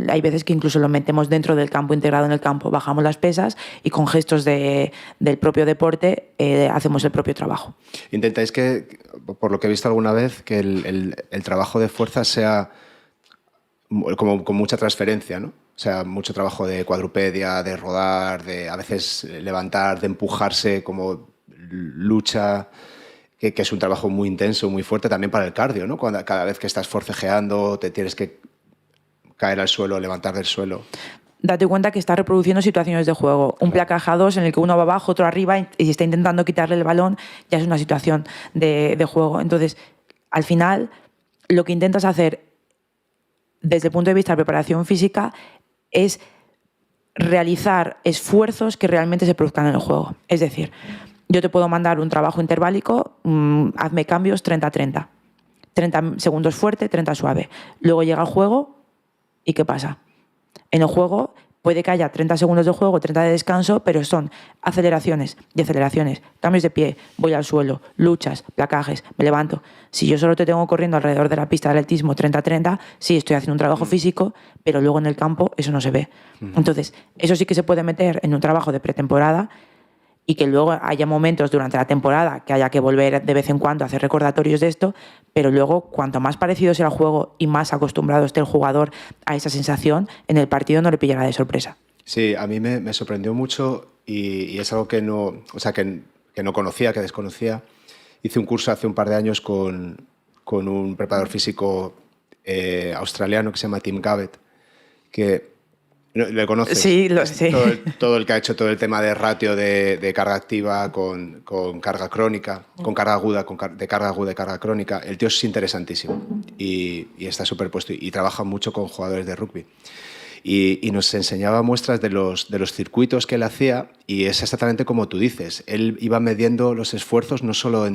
hay veces que incluso lo metemos dentro del campo, integrado en el campo, bajamos las pesas y con gestos del propio deporte hacemos el propio trabajo. Intentáis que, por lo que he visto alguna vez, que el trabajo de fuerza sea como con mucha transferencia, ¿no? O sea, mucho trabajo de cuadrupedia, de rodar, de a veces levantar, de empujarse, como lucha, que es un trabajo muy intenso, muy fuerte también para el cardio, ¿no? Cada vez que estás forcejeando te tienes que caer al suelo, levantar del suelo. Date cuenta que está reproduciendo situaciones de juego. Un placaje a dos en el que uno va abajo, otro arriba y está intentando quitarle el balón, ya es una situación de juego. Entonces, al final, lo que intentas hacer desde el punto de vista de preparación física es realizar esfuerzos que realmente se produzcan en el juego. Es decir, yo te puedo mandar un trabajo interválico, hazme cambios 30-30. 30 segundos fuerte, 30 suave. Luego llega el juego y ¿qué pasa? En el juego puede que haya 30 segundos de juego, 30 de descanso, pero son aceleraciones, deceleraciones, cambios de pie, voy al suelo, luchas, placajes, me levanto. Si yo solo te tengo corriendo alrededor de la pista de atletismo 30-30, sí, estoy haciendo un trabajo físico, pero luego en el campo eso no se ve. Entonces, eso sí que se puede meter en un trabajo de pretemporada y que luego haya momentos durante la temporada que haya que volver de vez en cuando a hacer recordatorios de esto, pero luego cuanto más parecido sea el juego y más acostumbrado esté el jugador a esa sensación, en el partido no le pillará de sorpresa. Sí, a mí me sorprendió mucho y es algo que no conocía, que desconocía. Hice un curso hace un par de años con un preparador físico australiano que se llama Tim Gabbett, que ¿le conoces? Sí, sí. Todo el que ha hecho todo el tema de ratio de carga activa con carga crónica, con carga aguda, de carga aguda y carga crónica. El tío es interesantísimo y está superpuesto y trabaja mucho con jugadores de rugby. Y nos enseñaba muestras de los circuitos que él hacía y es exactamente como tú dices. Él iba midiendo los esfuerzos no solo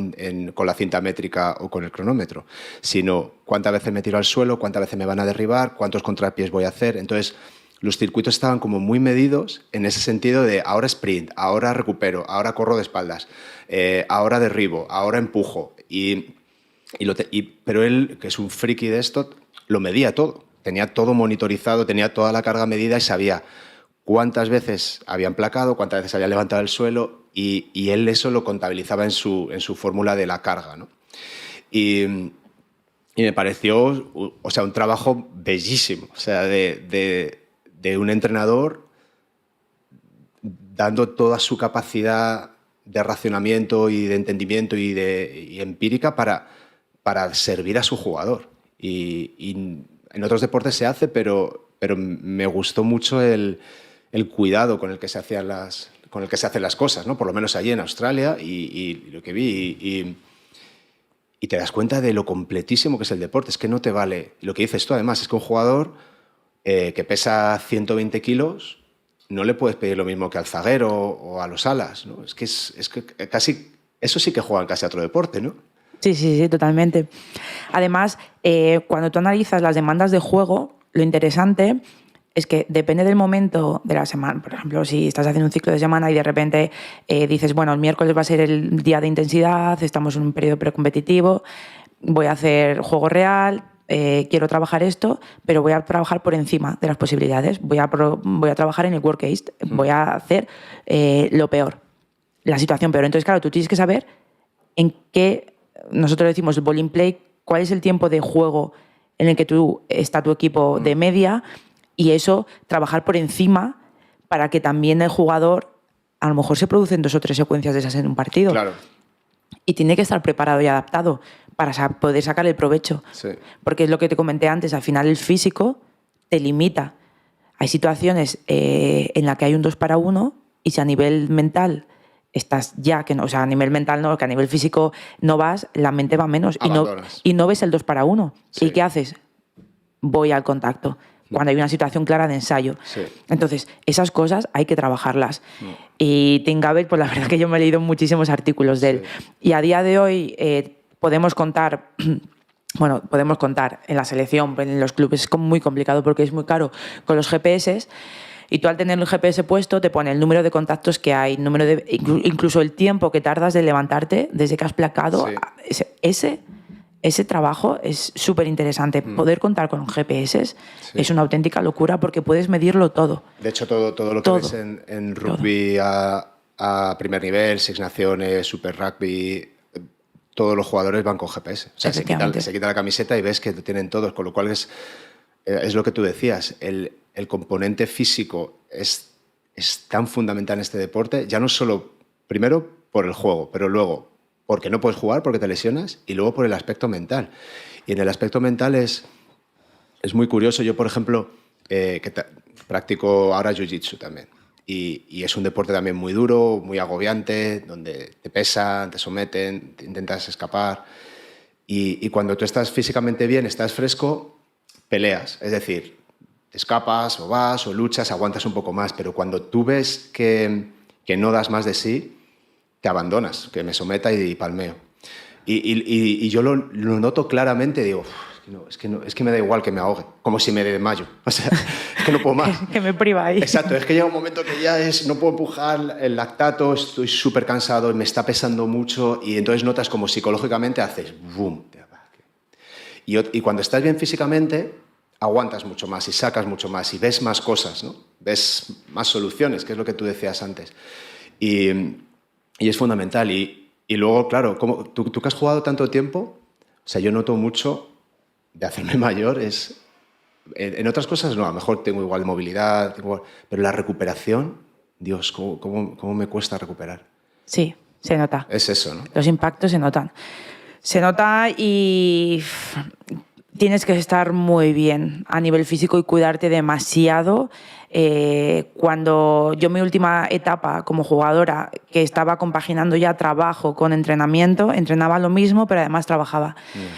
con la cinta métrica o con el cronómetro, sino cuántas veces me tiro al suelo, cuántas veces me van a derribar, cuántos contrapiés voy a hacer. Entonces, los circuitos estaban como muy medidos en ese sentido de ahora sprint, ahora recupero, ahora corro de espaldas, ahora derribo, ahora empujo. Pero él, que es un friki de esto, lo medía todo. Tenía todo monitorizado, tenía toda la carga medida y sabía cuántas veces habían placado, cuántas veces habían levantado el suelo y él eso lo contabilizaba en su fórmula de la carga, ¿no? Y me pareció, o sea, un trabajo bellísimo, o sea, de un entrenador dando toda su capacidad de racionamiento y de entendimiento y empírica para servir a su jugador. Y en otros deportes se hace, pero me gustó mucho el cuidado con el que se hacían con el que se hacen las cosas, ¿no? Por lo menos allí en Australia y lo que vi. Y te das cuenta de lo completísimo que es el deporte. Es que no te vale. Lo que dices tú, además, es que un jugador que pesa 120 kilos no le puedes pedir lo mismo que al zaguero o a los alas, ¿no? Es que casi... Eso sí que juegan casi a otro deporte, ¿no? Sí, totalmente. Además, cuando tú analizas las demandas de juego, lo interesante es que depende del momento de la semana. Por ejemplo, si estás haciendo un ciclo de semana y de repente dices, bueno, el miércoles va a ser el día de intensidad, estamos en un periodo precompetitivo, voy a hacer juego real, quiero trabajar esto, pero voy a trabajar por encima de las posibilidades. Voy a trabajar en el worst case, voy a hacer lo peor, la situación peor. Entonces, claro, tú tienes que saber en qué, nosotros decimos el ball in play, cuál es el tiempo de juego en el que está tu equipo de media, y eso, trabajar por encima para que también el jugador, a lo mejor se producen 2 o 3 secuencias de esas en un partido. Claro. Y tiene que estar preparado y adaptado para poder sacar el provecho. Sí. Porque es lo que te comenté antes, al final el físico te limita. Hay situaciones en las que hay un 2 para 1 y si a nivel mental estás ya, que no, o sea, a nivel mental no, que a nivel físico no vas, la mente va menos y no ves el 2 para 1. Sí. ¿Y qué haces? Voy al contacto. Cuando hay una situación clara de ensayo. Sí. Entonces, esas cosas hay que trabajarlas. Y Tim Gabel, pues la verdad que yo me he leído muchísimos artículos de él. Y a día de hoy podemos contar en la selección, en los clubes, es muy complicado porque es muy caro con los GPS. Y tú al tener el GPS puesto te pone el número de contactos que hay, incluso el tiempo que tardas de levantarte desde que has placado. Sí. Ese trabajo es súper interesante. Poder contar con GPS es una auténtica locura porque puedes medirlo todo. De hecho, todo lo que ves en rugby a primer nivel, Six Naciones, Super Rugby, todos los jugadores van con GPS. O sea, se quita la camiseta y ves que lo tienen todos, con lo cual es lo que tú decías. El componente físico es tan fundamental en este deporte, ya no solo, primero, por el juego, pero luego porque no puedes jugar, porque te lesionas, y luego por el aspecto mental. Y en el aspecto mental es muy curioso. Yo, por ejemplo, practico ahora jiu-jitsu también. Y es un deporte también muy duro, muy agobiante, donde te pesan, te someten, te intentas escapar. Y cuando tú estás físicamente bien, estás fresco, peleas. Es decir, te escapas o vas o luchas, aguantas un poco más. Pero cuando tú ves que no das más de sí, te abandonas, que me someta y palmeo. Y yo lo noto claramente, digo, es que me da igual que me ahogue, como si me desmayo. O sea, es que no puedo más. Que me priva ahí. Exacto, es que llega un momento que ya no puedo empujar el lactato, estoy súper cansado, me está pesando mucho y entonces notas como psicológicamente haces boom. Y cuando estás bien físicamente, aguantas mucho más y sacas mucho más y ves más cosas, ¿no? Ves más soluciones, que es lo que tú decías antes. Y es fundamental. Y luego, claro, tú que has jugado tanto tiempo, o sea, yo noto mucho de hacerme mayor, en otras cosas no, a lo mejor tengo igual movilidad, pero la recuperación, Dios, ¿cómo me cuesta recuperar? Sí, se nota. Es eso, ¿no? Los impactos se notan. Se nota y tienes que estar muy bien a nivel físico y cuidarte demasiado. Cuando yo mi última etapa como jugadora, que estaba compaginando ya trabajo con entrenamiento, entrenaba lo mismo, pero además trabajaba.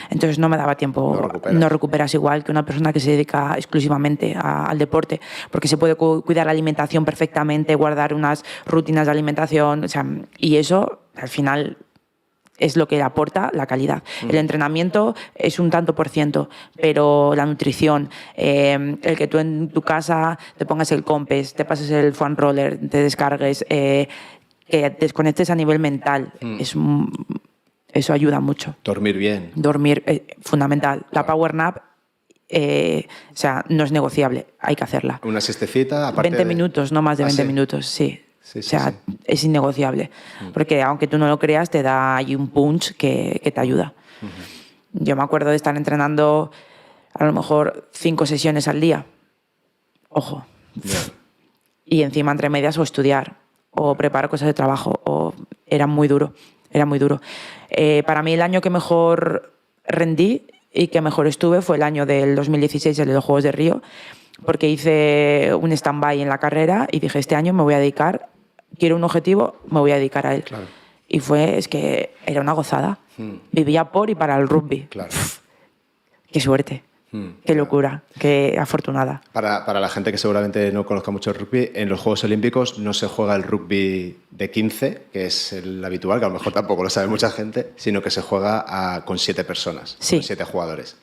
Entonces no me daba tiempo, no recuperas igual que una persona que se dedica exclusivamente al deporte, porque se puede cuidar la alimentación perfectamente, guardar unas rutinas de alimentación, o sea, y eso al final es lo que aporta la calidad. El entrenamiento es un tanto por ciento, pero la nutrición, el que tú en tu casa te pongas el compes, te pases el foam roller, te descargues, que desconectes a nivel mental, eso ayuda mucho. Dormir bien. Dormir, fundamental. La power nap, o sea, no es negociable, hay que hacerla. Una siestecita, aparte 20 minutos, no más de 20 minutos, sí. Sí, o sea, es innegociable. Porque aunque tú no lo creas, te da ahí un punch que te ayuda. Yo me acuerdo de estar entrenando a lo mejor 5 sesiones al día. Ojo. Yeah. Y encima entre medias o estudiar o preparar cosas de trabajo. Era muy duro. Era muy duro. Para mí el año que mejor rendí y que mejor estuve fue el año del 2016, el de los Juegos de Río, porque hice un stand-by en la carrera y dije, este año me voy a dedicar, quiero un objetivo, me voy a dedicar a él. Claro. Y es que era una gozada. Vivía por y para el rugby. Claro. Qué suerte. Qué locura, qué afortunada. Para la gente que seguramente no conozca mucho el rugby, en los Juegos Olímpicos no se juega el rugby de 15, que es el habitual, que a lo mejor tampoco lo sabe mucha gente, sino que se juega con 7 personas, sí. con 7 jugadores,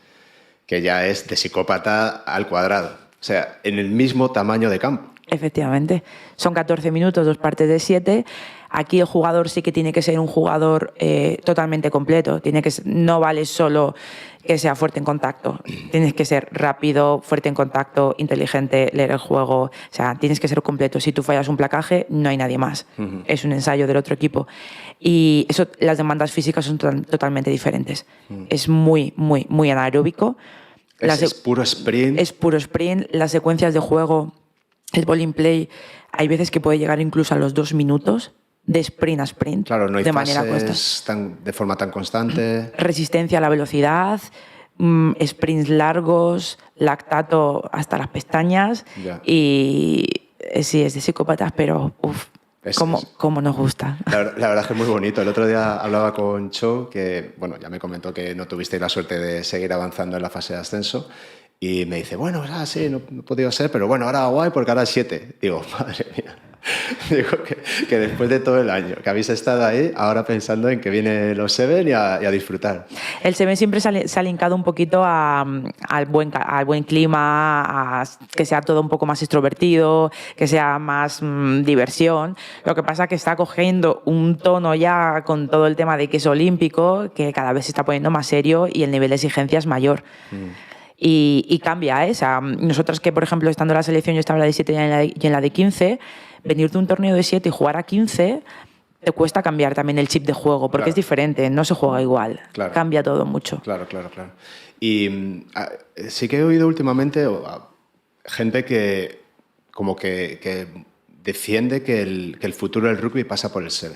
que ya es de psicópata al cuadrado. O sea, en el mismo tamaño de campo. Efectivamente. Son 14 minutos, 2 partes de 7. Aquí el jugador sí que tiene que ser un jugador totalmente completo. No vale solo que sea fuerte en contacto. Tienes que ser rápido, fuerte en contacto, inteligente, leer el juego. O sea, tienes que ser completo. Si tú fallas un placaje, no hay nadie más. Es un ensayo del otro equipo. Y las demandas físicas son totalmente diferentes. Es muy, muy, muy anaeróbico. Es puro sprint. Es puro sprint. Las secuencias de juego, el bowling play, hay veces que puede llegar incluso a los 2 minutos de sprint a sprint. Claro, no hay de fases manera de forma tan constante. Resistencia a la velocidad, sprints largos, lactato hasta las pestañas. Ya. Y sí, es de psicópatas, pero cómo nos gusta. La verdad es que es muy bonito. El otro día hablaba con Cho, que bueno, ya me comentó que no tuvisteis la suerte de seguir avanzando en la fase de ascenso. Y me dice, bueno, sí, no he podido ser, pero bueno, ahora guay porque ahora es 7. Digo, madre mía. Digo que después de todo el año que habéis estado ahí, ahora pensando en que viene los 7 y a disfrutar. El 7 siempre se ha linkado un poquito al buen clima, a que sea todo un poco más extrovertido, que sea más diversión. Lo que pasa es que está cogiendo un tono ya con todo el tema de que es olímpico, que cada vez se está poniendo más serio y el nivel de exigencia es mayor. Y cambia, ¿eh? O sea, nosotras que, por ejemplo, estando en la selección, yo estaba en la de 7 y en la de 15, venir de un torneo de 7 y jugar a 15 te cuesta cambiar también el chip de juego, porque es diferente, no se juega igual. Claro. Cambia todo mucho. Claro. Y sí que he oído últimamente gente que como que defiende que el futuro del rugby pasa por el 7.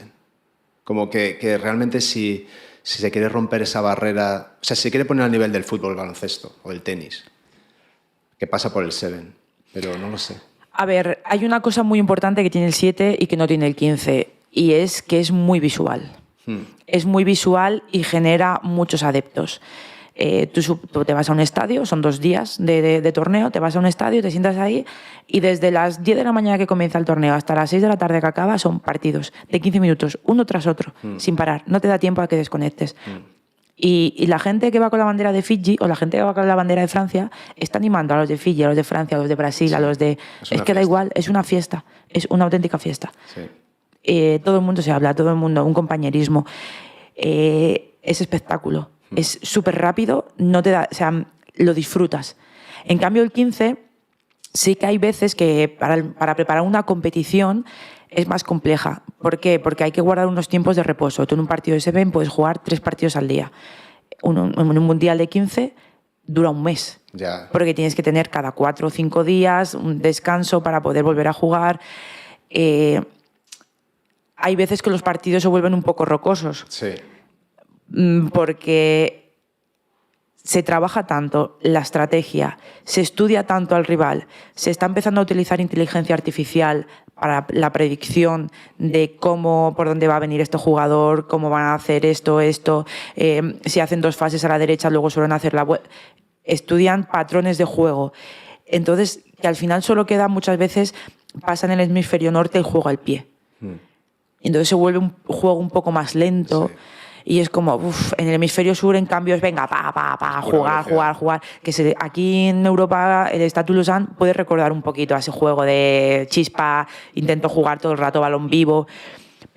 Como que realmente si se quiere romper esa barrera, o sea, si se quiere poner al nivel del fútbol, el baloncesto o el tenis, que pasa por el 7, pero no lo sé. A ver, hay una cosa muy importante que tiene el 7 y que no tiene el 15, y es que es muy visual. Es muy visual y genera muchos adeptos. Tú te vas a un estadio, son 2 días de torneo, te vas a un estadio, te sientas ahí y desde las 10 de la mañana que comienza el torneo hasta las 6 de la tarde que acaba son partidos de 15 minutos, uno tras otro, sin parar. No te da tiempo a que desconectes. Y la gente que va con la bandera de Fiji o la gente que va con la bandera de Francia está animando a los de Fiji, a los de Francia, a los de Brasil, a los de... Es que da igual, es una fiesta, es una auténtica fiesta. Sí. Todo el mundo se habla, todo el mundo, un compañerismo. Es espectáculo. Es súper rápido, no te da, o sea, lo disfrutas. En cambio, el 15 sí que hay veces que para preparar una competición es más compleja. ¿Por qué? Porque hay que guardar unos tiempos de reposo. Tú en un partido de 7 puedes jugar 3 partidos al día. En un mundial de 15 dura un mes. Ya. Porque tienes que tener cada 4 o 5 días un descanso para poder volver a jugar. Hay veces que los partidos se vuelven un poco rocosos. Sí. Porque se trabaja tanto la estrategia, se estudia tanto al rival, se está empezando a utilizar inteligencia artificial para la predicción de por dónde va a venir este jugador, cómo van a hacer esto, si hacen 2 fases a la derecha, luego suelen hacer la vuelta. Estudian patrones de juego. Entonces, que al final solo queda muchas veces, pasa en el hemisferio norte el juego al pie. Entonces se vuelve un juego un poco más lento. Sí. Y es como, en el hemisferio sur, en cambio, es venga, jugar. Que aquí en Europa, el Stade Toulousain puede recordar un poquito a ese juego de chispa, intento jugar todo el rato balón vivo,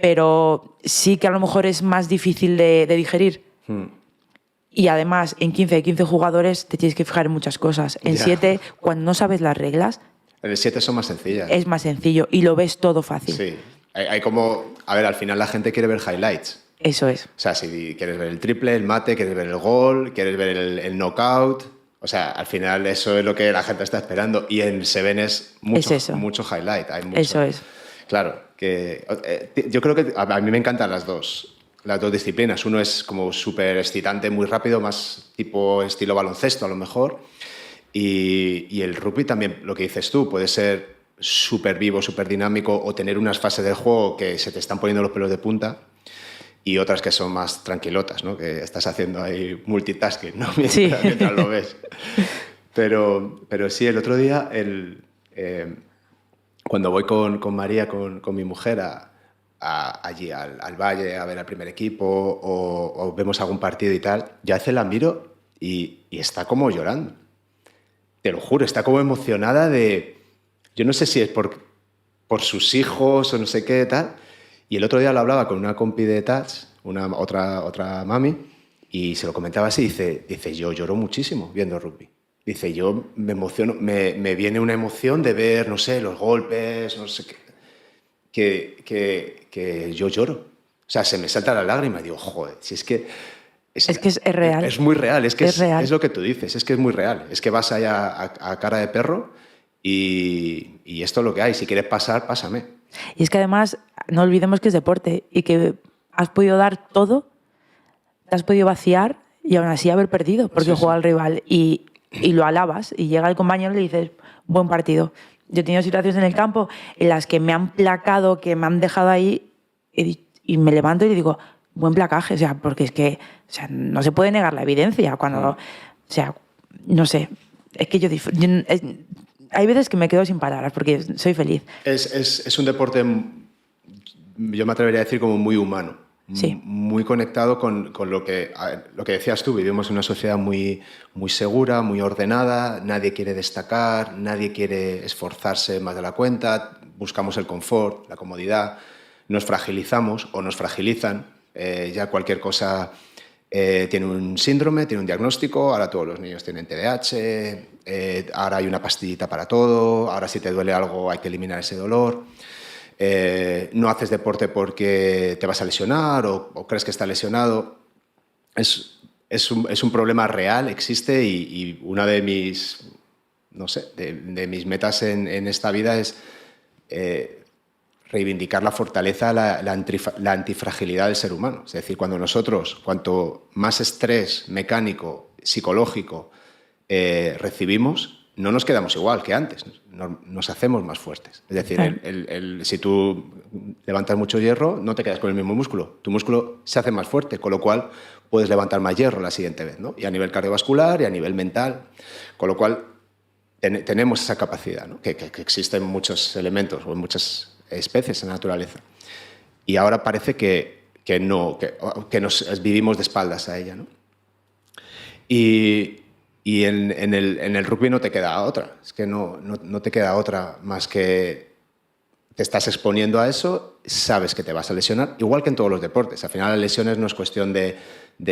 pero sí que a lo mejor es más difícil de digerir. Y además, en 15 jugadores te tienes que fijar en muchas cosas. En 7, cuando no sabes las reglas... En el 7 son más sencillas. Es más sencillo y lo ves todo fácil. Sí. Hay como... A ver, al final la gente quiere ver highlights. Eso es. O sea, si quieres ver el triple, el mate, quieres ver el gol, quieres ver el knockout. O sea, al final eso es lo que la gente está esperando. Y en Seven es mucho highlight. Hay mucho. Eso es. Claro, que yo creo que a mí me encantan las dos las dos disciplinas. Uno es como súper excitante, muy rápido, más tipo estilo baloncesto a lo mejor. Y el rugby también, lo que dices tú, puede ser súper vivo, súper dinámico o tener unas fases del juego que se te están poniendo los pelos de punta y otras que son más tranquilotas, ¿no? Que estás haciendo ahí multitasking, ¿no? Mientras lo ves. Pero sí, el otro día, cuando voy con María, con mi mujer, allí al Valle a ver al primer equipo o vemos algún partido y tal, ya a veces la miro y está como llorando. Te lo juro, está como emocionada de... Yo no sé si es por sus hijos o no sé qué tal. Y el otro día lo hablaba con una compi de Tats, otra mami, y se lo comentaba así. Dice, yo lloro muchísimo viendo rugby. Dice, yo me emociono, me viene una emoción de ver, no sé, los golpes, no sé qué, que yo lloro. O sea, se me salta la lágrima y digo, joder, si es que... Es que es real. Es muy real, es que es real. Es lo que tú dices, es que es muy real. Es que vas allá a cara de perro y esto es lo que hay. Si quieres pasar, pásame. Y es que además, no olvidemos que es deporte y que has podido dar todo, te has podido vaciar y aún así haber perdido porque juega al rival y lo alabas y llega el compañero y le dices, buen partido. Yo he tenido situaciones en el campo en las que me han placado, que me han dejado ahí y me levanto y le digo, buen placaje, o sea, porque es que no se puede negar la evidencia cuando, o sea, no sé, es que hay veces que me quedo sin palabras porque soy feliz. Es un deporte, yo me atrevería a decir como muy humano, sí. Muy conectado con lo que decías tú. Vivimos en una sociedad muy, muy segura, muy ordenada, nadie quiere destacar, nadie quiere esforzarse más de la cuenta, buscamos el confort, la comodidad, nos fragilizamos o nos fragilizan. Ya cualquier cosa tiene un síndrome, tiene un diagnóstico, ahora todos los niños tienen TDAH, ahora hay una pastillita para todo, ahora si te duele algo hay que eliminar ese dolor, no haces deporte porque te vas a lesionar o crees que estás lesionado. Es un problema real, existe y una de mis, no sé, de mis metas en esta vida es... reivindicar la fortaleza, la antifragilidad del ser humano. Es decir, cuanto más estrés mecánico, psicológico recibimos, no nos quedamos igual que antes, nos hacemos más fuertes. Es decir, si tú levantas mucho hierro, no te quedas con el mismo músculo. Tu músculo se hace más fuerte, con lo cual puedes levantar más hierro la siguiente vez, ¿no? Y a nivel cardiovascular y a nivel mental. Con lo cual tenemos esa capacidad, ¿no? que existen muchos elementos o muchas especies en la naturaleza. Y ahora parece que nos vivimos de espaldas a ella, ¿no? Y en el rugby no te queda otra. Es que no te queda otra más que te estás exponiendo a eso, sabes que te vas a lesionar, igual que en todos los deportes. Al final las lesiones no es cuestión de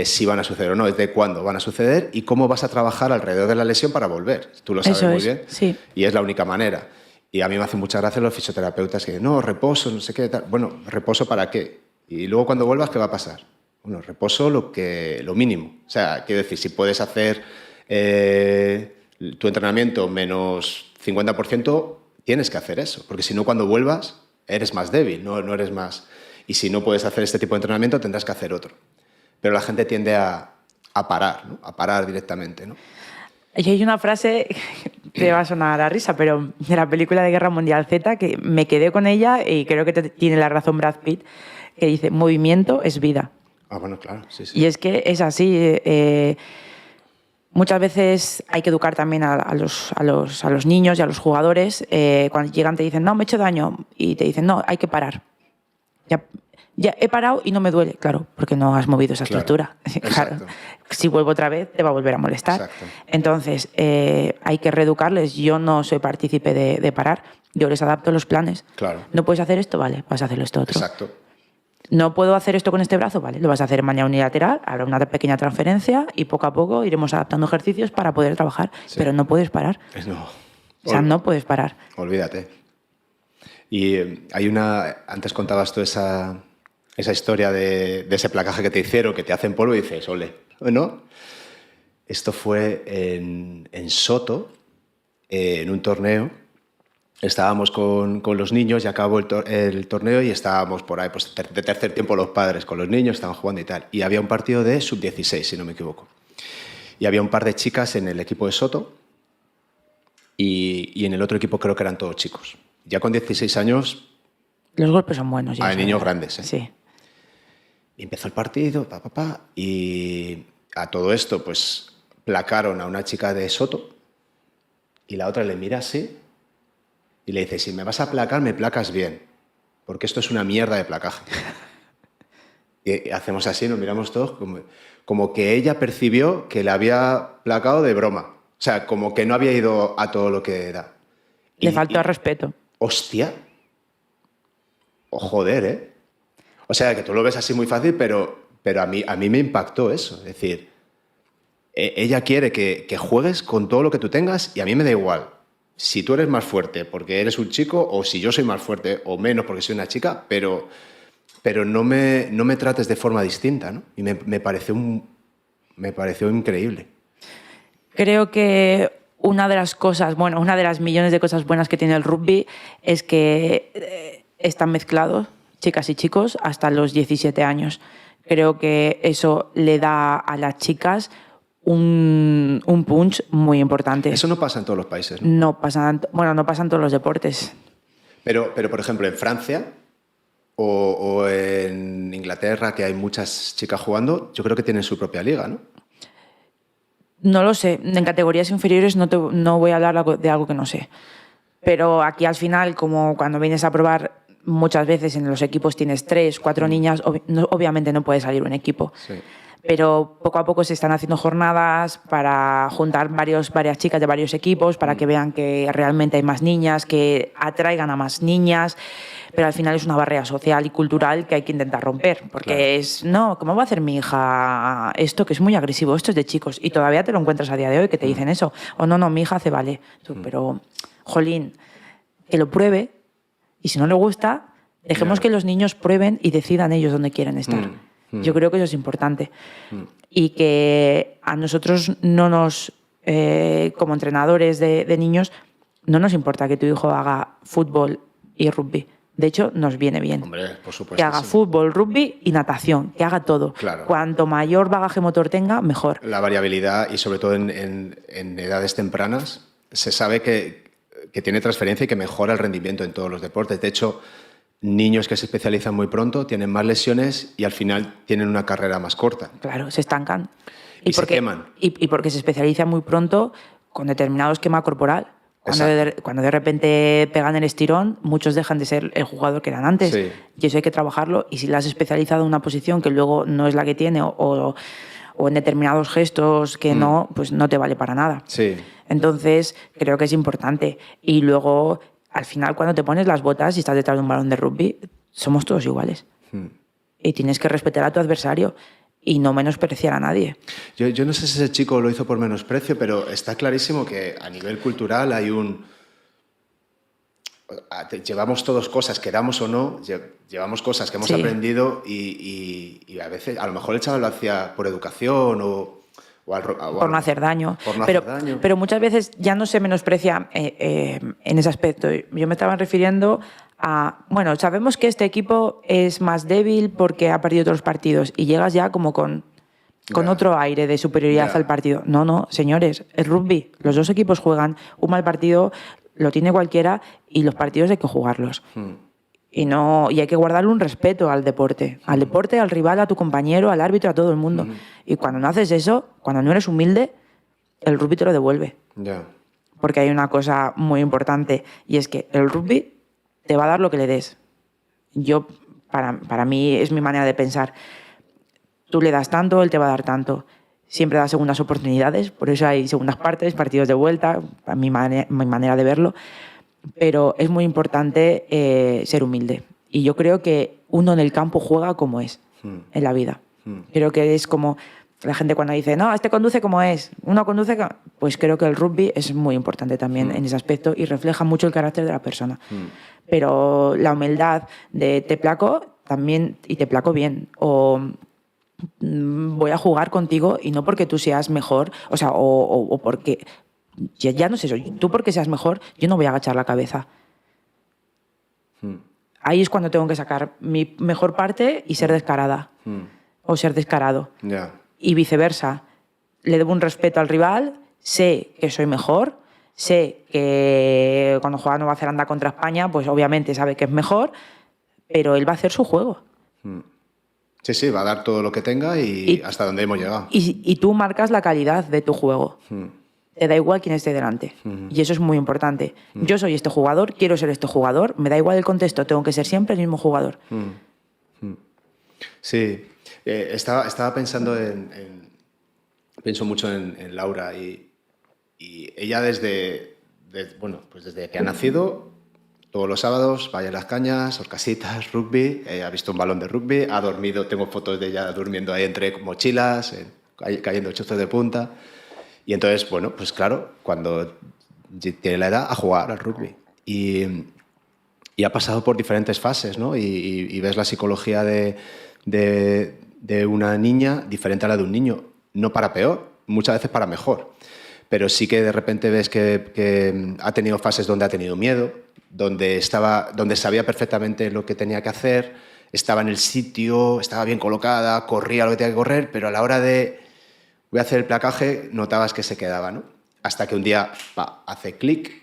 si van a suceder o no, es de cuándo van a suceder y cómo vas a trabajar alrededor de la lesión para volver. Tú lo sabes muy bien. Sí. Y es la única manera. Y a mí me hace mucha gracia los fisioterapeutas que dicen, no, reposo, no sé qué, tal. Bueno, ¿reposo para qué? Y luego cuando vuelvas, ¿qué va a pasar? Bueno, reposo lo mínimo. O sea, quiero decir, si puedes hacer tu entrenamiento menos 50%, tienes que hacer eso. Porque si no, cuando vuelvas, eres más débil, no eres más... Y si no puedes hacer este tipo de entrenamiento, tendrás que hacer otro. Pero la gente tiende a parar, ¿no? A parar directamente, ¿no? Y hay una frase, te va a sonar a risa, pero de la película de Guerra Mundial Z, que me quedé con ella y creo que tiene la razón Brad Pitt, que dice, movimiento es vida. Ah, bueno, claro, sí. Y es que es así. Muchas veces hay que educar también a los niños y a los jugadores. Cuando llegan te dicen, no, me he hecho daño. Y te dicen, no, hay que parar. Ya he parado y no me duele, claro, porque no has movido esa estructura. Claro. Si vuelvo otra vez, te va a volver a molestar. Exacto. Entonces, hay que reeducarles. Yo no soy partícipe de parar. Yo les adapto los planes. Claro. ¿No puedes hacer esto? Vale, vas a hacer esto otro. Exacto. ¿No puedo hacer esto con este brazo? Vale, lo vas a hacer en manera unilateral, habrá una pequeña transferencia y poco a poco iremos adaptando ejercicios para poder trabajar. Sí. Pero no puedes parar. No. O sea, no puedes parar. Olvídate. Y hay antes contabas tú esa historia de ese placaje que te hicieron, que te hacen polvo y dices, ole, ¿no? Esto fue en Soto, en un torneo, estábamos con los niños y acabó el torneo y estábamos por ahí, pues de tercer tiempo los padres con los niños, estaban jugando y tal. Y había un partido de sub-16, si no me equivoco. Y había un par de chicas en el equipo de Soto y en el otro equipo creo que eran todos chicos. Ya con 16 años... Los golpes son buenos. Hay niños grandes, ¿eh? Sí. Y empezó el partido, y a todo esto, pues placaron a una chica de Soto y la otra le mira así y le dice, si me vas a placar, me placas bien, porque esto es una mierda de placaje. Y hacemos así, nos miramos todos, como que ella percibió que le había placado de broma. O sea, como que no había ido a todo lo que da. Le faltó respeto. Hostia. O joder, ¿eh? O sea, que tú lo ves así muy fácil, pero a mí me impactó eso. Es decir, ella quiere que juegues con todo lo que tú tengas y a mí me da igual. Si tú eres más fuerte porque eres un chico o si yo soy más fuerte o menos porque soy una chica, pero no me trates de forma distinta, ¿no? Y me pareció increíble. Creo que una de las cosas, bueno, una de las millones de cosas buenas que tiene el rugby es que están mezclados, chicas y chicos, hasta los 17 años. Creo que eso le da a las chicas un punch muy importante. Eso no pasa en todos los países, ¿no? No pasa en todos los deportes. Pero por ejemplo, en Francia o en Inglaterra, que hay muchas chicas jugando, yo creo que tienen su propia liga, ¿no? No lo sé. En categorías inferiores no voy a hablar de algo que no sé. Pero aquí al final, como cuando vienes a probar, muchas veces en los equipos tienes 3, 4 niñas, obviamente no puede salir un equipo. Sí. Pero poco a poco se están haciendo jornadas para juntar varias chicas de varios equipos para que vean que realmente hay más niñas, que atraigan a más niñas, pero al final es una barrera social y cultural que hay que intentar romper, porque no, ¿cómo va a hacer mi hija esto que es muy agresivo? Esto es de chicos, y todavía te lo encuentras a día de hoy que te dicen eso, o no, mi hija hace vale, pero jolín, que lo pruebe, y si no le gusta, dejemos que los niños prueben y decidan ellos dónde quieren estar. Yo creo que eso es importante. Y que a nosotros no nos, como entrenadores de niños, no nos importa que tu hijo haga fútbol y rugby. De hecho, nos viene bien. Hombre, por supuesto. Que haga fútbol, rugby y natación, que haga todo. Claro. Cuanto mayor bagaje motor tenga, mejor. La variabilidad, y sobre todo en edades tempranas, se sabe que tiene transferencia y que mejora el rendimiento en todos los deportes. De hecho, niños que se especializan muy pronto tienen más lesiones y al final tienen una carrera más corta. Claro, se estancan. Y se queman. Y porque se especializan muy pronto con determinado esquema corporal. Cuando de repente pegan el estirón, muchos dejan de ser el jugador que eran antes. Sí. Y eso hay que trabajarlo. Y si le has especializado en una posición que luego no es la que tiene o en determinados gestos que no, pues no te vale para nada. Sí. Entonces, creo que es importante. Y luego, al final, cuando te pones las botas y estás detrás de un balón de rugby, somos todos iguales. Y tienes que respetar a tu adversario y no menospreciar a nadie. Yo no sé si ese chico lo hizo por menosprecio, pero está clarísimo que a nivel cultural hay llevamos todos cosas, queramos o no, llevamos cosas que hemos aprendido y a veces, a lo mejor el chaval lo hacía por educación por no hacer daño. Por no hacer daño. Pero muchas veces ya no se menosprecia en ese aspecto. Yo me estaba refiriendo a, bueno, sabemos que este equipo es más débil porque ha perdido todos los partidos y llegas ya como con otro aire de superioridad al partido. No, señores, es rugby. Los dos equipos juegan. Un mal partido lo tiene cualquiera y los partidos hay que jugarlos. Y hay que guardarle un respeto al deporte, al rival, a tu compañero, al árbitro, a todo el mundo. Y cuando no haces eso, cuando no eres humilde, el rugby te lo devuelve. Porque hay una cosa muy importante y es que el rugby te va a dar lo que le des. Para mí es mi manera de pensar. Tú le das tanto, él te va a dar tanto. Siempre da segundas oportunidades, por eso hay segundas partes, partidos de vuelta, a mi manera de verlo. Pero es muy importante ser humilde. Y yo creo que uno en el campo juega como es en la vida. Creo que es como la gente cuando dice, no, este conduce como es, uno conduce... Pues creo que el rugby es muy importante también en ese aspecto y refleja mucho el carácter de la persona. Pero la humildad de te placo también y te placo bien. O voy a jugar contigo y no porque tú seas mejor, o porque... Ya no sé eso, tú porque seas mejor, yo no voy a agachar la cabeza. Ahí es cuando tengo que sacar mi mejor parte y ser descarada. O ser descarado. Ya. Y viceversa. Le debo un respeto al rival, sé que soy mejor, sé que cuando juega Nueva Zelanda contra España, pues obviamente sabe que es mejor, pero él va a hacer su juego. Sí, sí, va a dar todo lo que tenga y hasta donde hemos llegado. Y tú marcas la calidad de tu juego. Te da igual quién esté delante. Y eso es muy importante. Yo soy este jugador, quiero ser este jugador, me da igual el contexto, tengo que ser siempre el mismo jugador. Sí, estaba pensando pienso mucho en Laura y ella bueno, pues desde que ha nacido, todos los sábados, vaya a las cañas, horcasitas, rugby, ha visto un balón de rugby, ha dormido, tengo fotos de ella durmiendo ahí entre mochilas, cayendo chuzos de punta. Y entonces, bueno, pues claro, cuando tiene la edad a jugar al rugby. Y ha pasado por diferentes fases, ¿no? Y ves la psicología de una niña diferente a la de un niño. No para peor, muchas veces para mejor. Pero sí que de repente ves que ha tenido fases donde ha tenido miedo, donde sabía perfectamente lo que tenía que hacer, estaba en el sitio, estaba bien colocada, corría lo que tenía que correr, pero a la hora de voy a hacer el placaje, notabas que se quedaba, ¿no? Hasta que un día hace clic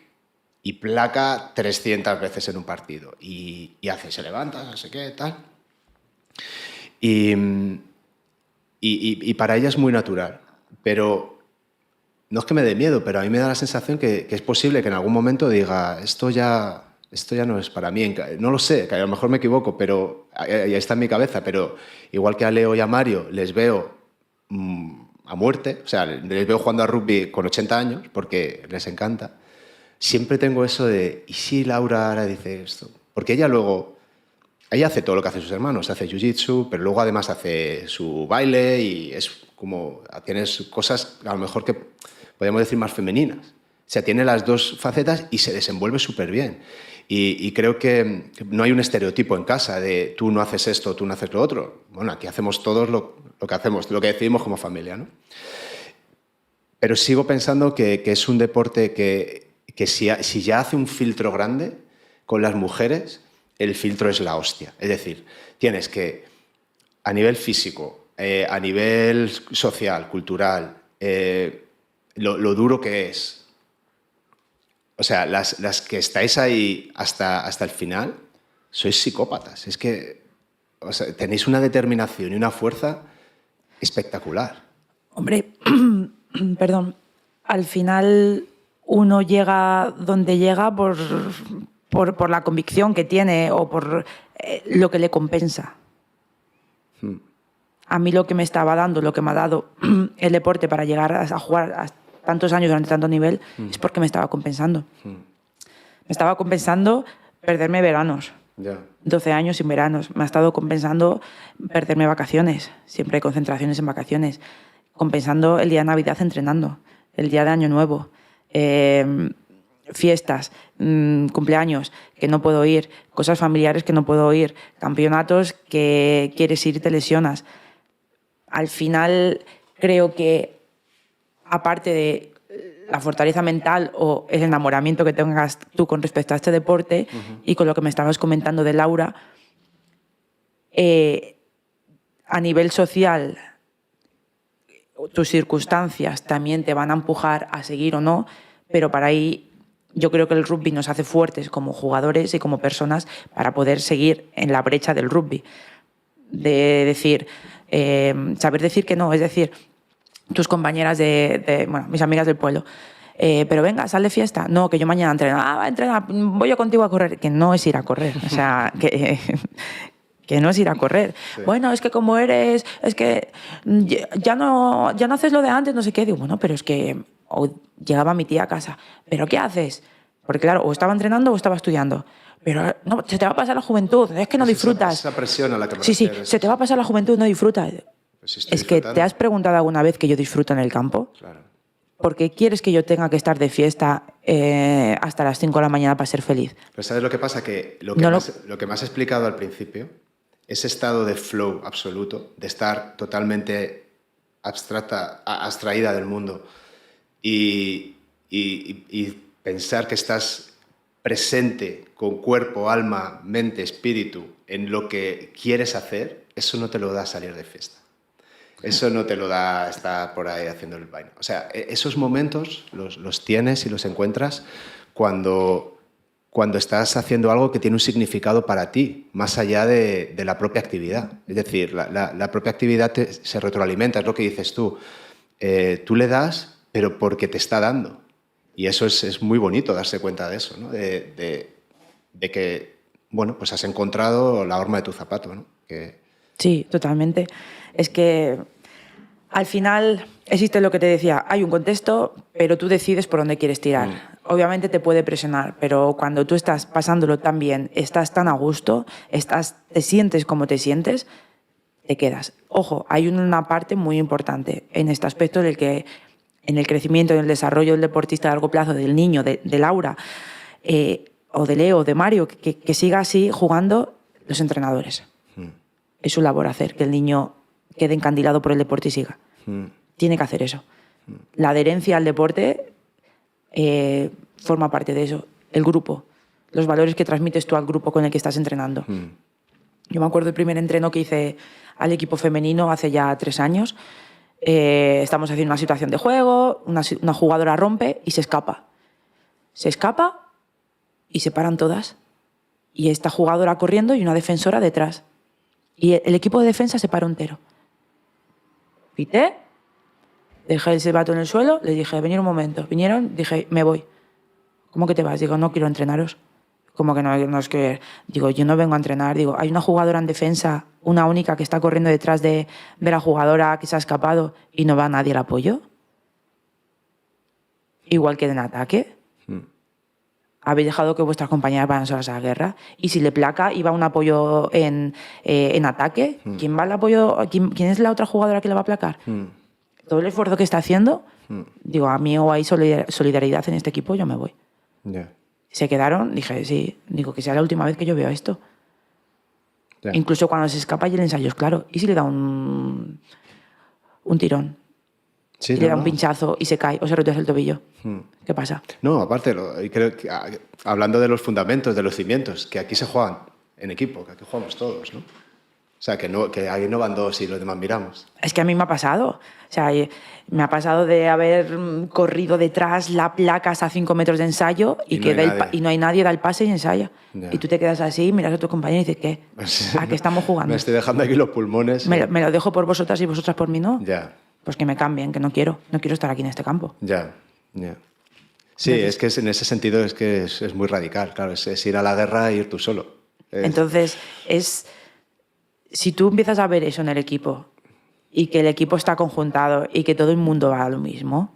y placa 300 veces en un partido. Y se levanta, no sé qué, tal. Y para ella es muy natural. Pero no es que me dé miedo, pero a mí me da la sensación que es posible que en algún momento diga esto ya no es para mí. No lo sé, que a lo mejor me equivoco, pero ahí está en mi cabeza. Pero igual que a Leo y a Mario les veo a muerte, o sea, les veo jugando a rugby con 80 años porque les encanta. Siempre tengo eso de, ¿y si Laura ahora dice esto? Porque ella hace todo lo que hacen sus hermanos, hace jiu-jitsu, pero luego además hace su baile y es como, tienes cosas a lo mejor que podemos decir más femeninas. O sea, tiene las dos facetas y se desenvuelve súper bien. Y creo que no hay un estereotipo en casa de tú no haces esto, tú no haces lo otro. Bueno, aquí hacemos todos lo que hacemos, lo que decidimos como familia, ¿no? Pero sigo pensando que es un deporte que si ya hace un filtro grande con las mujeres, el filtro es la hostia. Es decir, tienes que, a nivel físico, a nivel social, cultural, lo duro que es. O sea, las que estáis ahí hasta el final, sois psicópatas. Es que tenéis una determinación y una fuerza espectacular. Hombre, perdón, al final uno llega donde llega por la convicción que tiene o por lo que le compensa. A mí lo que me estaba dando, lo que me ha dado el deporte para llegar a jugar a tantos años durante tanto nivel es porque me estaba compensando. Me estaba compensando perderme veranos. 12 años sin veranos. Me ha estado compensando perderme vacaciones. Siempre hay concentraciones en vacaciones. Compensando el día de Navidad entrenando. El día de Año Nuevo. Fiestas, cumpleaños que no puedo ir, cosas familiares que no puedo ir, campeonatos que quieres ir y te lesionas. Al final creo que aparte de la fortaleza mental o el enamoramiento que tengas tú con respecto a este deporte y con lo que me estabas comentando de Laura, a nivel social tus circunstancias también te van a empujar a seguir o no, pero para ahí yo creo que el rugby nos hace fuertes como jugadores y como personas para poder seguir en la brecha del rugby. De decir, saber decir que no, es decir, tus compañeras bueno, mis amigas del pueblo, pero venga, sal de fiesta. No, que yo mañana entreno. Va a entrenar, voy yo contigo a correr. Que no es ir a correr, o sea, que no es ir a correr. Sí. Bueno, es que como eres, es que ya no haces lo de antes, no sé qué. Digo, bueno, pero es que llegaba mi tía a casa. ¿Pero qué haces? Porque claro, o estaba entrenando o estaba estudiando. Pero no, se te va a pasar la juventud, es que no disfrutas. Esa presión a la que me Sí, se te va a pasar la juventud, no disfrutas. Pues si es que te has preguntado alguna vez que yo disfruto en el campo. Claro. ¿Por qué quieres que yo tenga que estar de fiesta hasta las 5 de la mañana para ser feliz? Pero ¿sabes lo que pasa? Que lo que me has explicado al principio, ese estado de flow absoluto, de estar totalmente abstraída del mundo y pensar que estás presente con cuerpo, alma, mente, espíritu en lo que quieres hacer, eso no te lo da salir de fiesta. Eso no te lo da estar por ahí haciendo el vaina. O sea, esos momentos los tienes y los encuentras cuando estás haciendo algo que tiene un significado para ti, más allá de la propia actividad. Es decir, la propia actividad se retroalimenta, es lo que dices tú. Tú le das, pero porque te está dando. Y eso es muy bonito darse cuenta de eso, ¿no? De que, bueno, pues has encontrado la horma de tu zapato, ¿no? Sí, totalmente. Es que al final existe lo que te decía, hay un contexto, pero tú decides por dónde quieres tirar. Obviamente te puede presionar, pero cuando tú estás pasándolo tan bien, estás tan a gusto, te sientes como te sientes, te quedas. Ojo, hay una parte muy importante en este aspecto en el crecimiento, en el desarrollo del deportista a largo plazo, del niño, de Laura, o de Leo, o de Mario, que siga así jugando, los entrenadores. Es su labor hacer que el niño quede encandilado por el deporte y siga. Tiene que hacer eso. La adherencia al deporte forma parte de eso. El grupo, los valores que transmites tú al grupo con el que estás entrenando. Yo me acuerdo del primer entreno que hice al equipo femenino hace ya 3 años. Estamos haciendo una situación de juego, una jugadora rompe y se escapa. Se escapa y se paran todas. Y esta jugadora corriendo y una defensora detrás. Y el equipo de defensa se paró entero. Pité, dejé el silbato en el suelo, les dije, venid un momento. Vinieron, dije, me voy. ¿Cómo que te vas? Digo, no quiero entrenaros. ¿Cómo que no es que...? Digo, yo no vengo a entrenar. Digo, hay una jugadora en defensa, una única que está corriendo detrás de la jugadora que se ha escapado y no va nadie al apoyo. Igual que en ataque. Habéis dejado que vuestras compañeras vayan solas a la guerra. Y si le placa y va un apoyo en ataque, ¿quién va al apoyo? ¿Quién es la otra jugadora que le va a placar? Todo el esfuerzo que está haciendo, digo, a mí o hay solidaridad en este equipo, yo me voy. Yeah. Se quedaron, dije, sí, digo, que sea la última vez que yo veo esto. Yeah. Incluso cuando se escapa y el ensayo es claro. ¿Y si le da un tirón? Sí, y le da un pinchazo y se cae o se retuerce el tobillo. ¿Qué pasa? No, aparte, creo que, hablando de los fundamentos, de los cimientos, que aquí se juegan en equipo, que aquí jugamos todos, ¿no? O sea, que ahí no van 2 y los demás miramos. Es que a mí me ha pasado. O sea, me ha pasado de haber corrido detrás la placa hasta 5 metros de ensayo y no hay nadie, da el pase y ensaya. Ya. Y tú te quedas así, miras a tu compañero y dices, ¿qué? ¿A qué estamos jugando? Me estoy dejando aquí los pulmones. Me lo dejo por vosotras y vosotras por mí no. Ya. Pues que me cambien, que no quiero estar aquí en este campo. Ya. Sí, entonces, es que en ese sentido es que es muy radical, claro, es ir a la guerra e ir tú solo. Entonces, si tú empiezas a ver eso en el equipo y que el equipo está conjuntado y que todo el mundo va a lo mismo,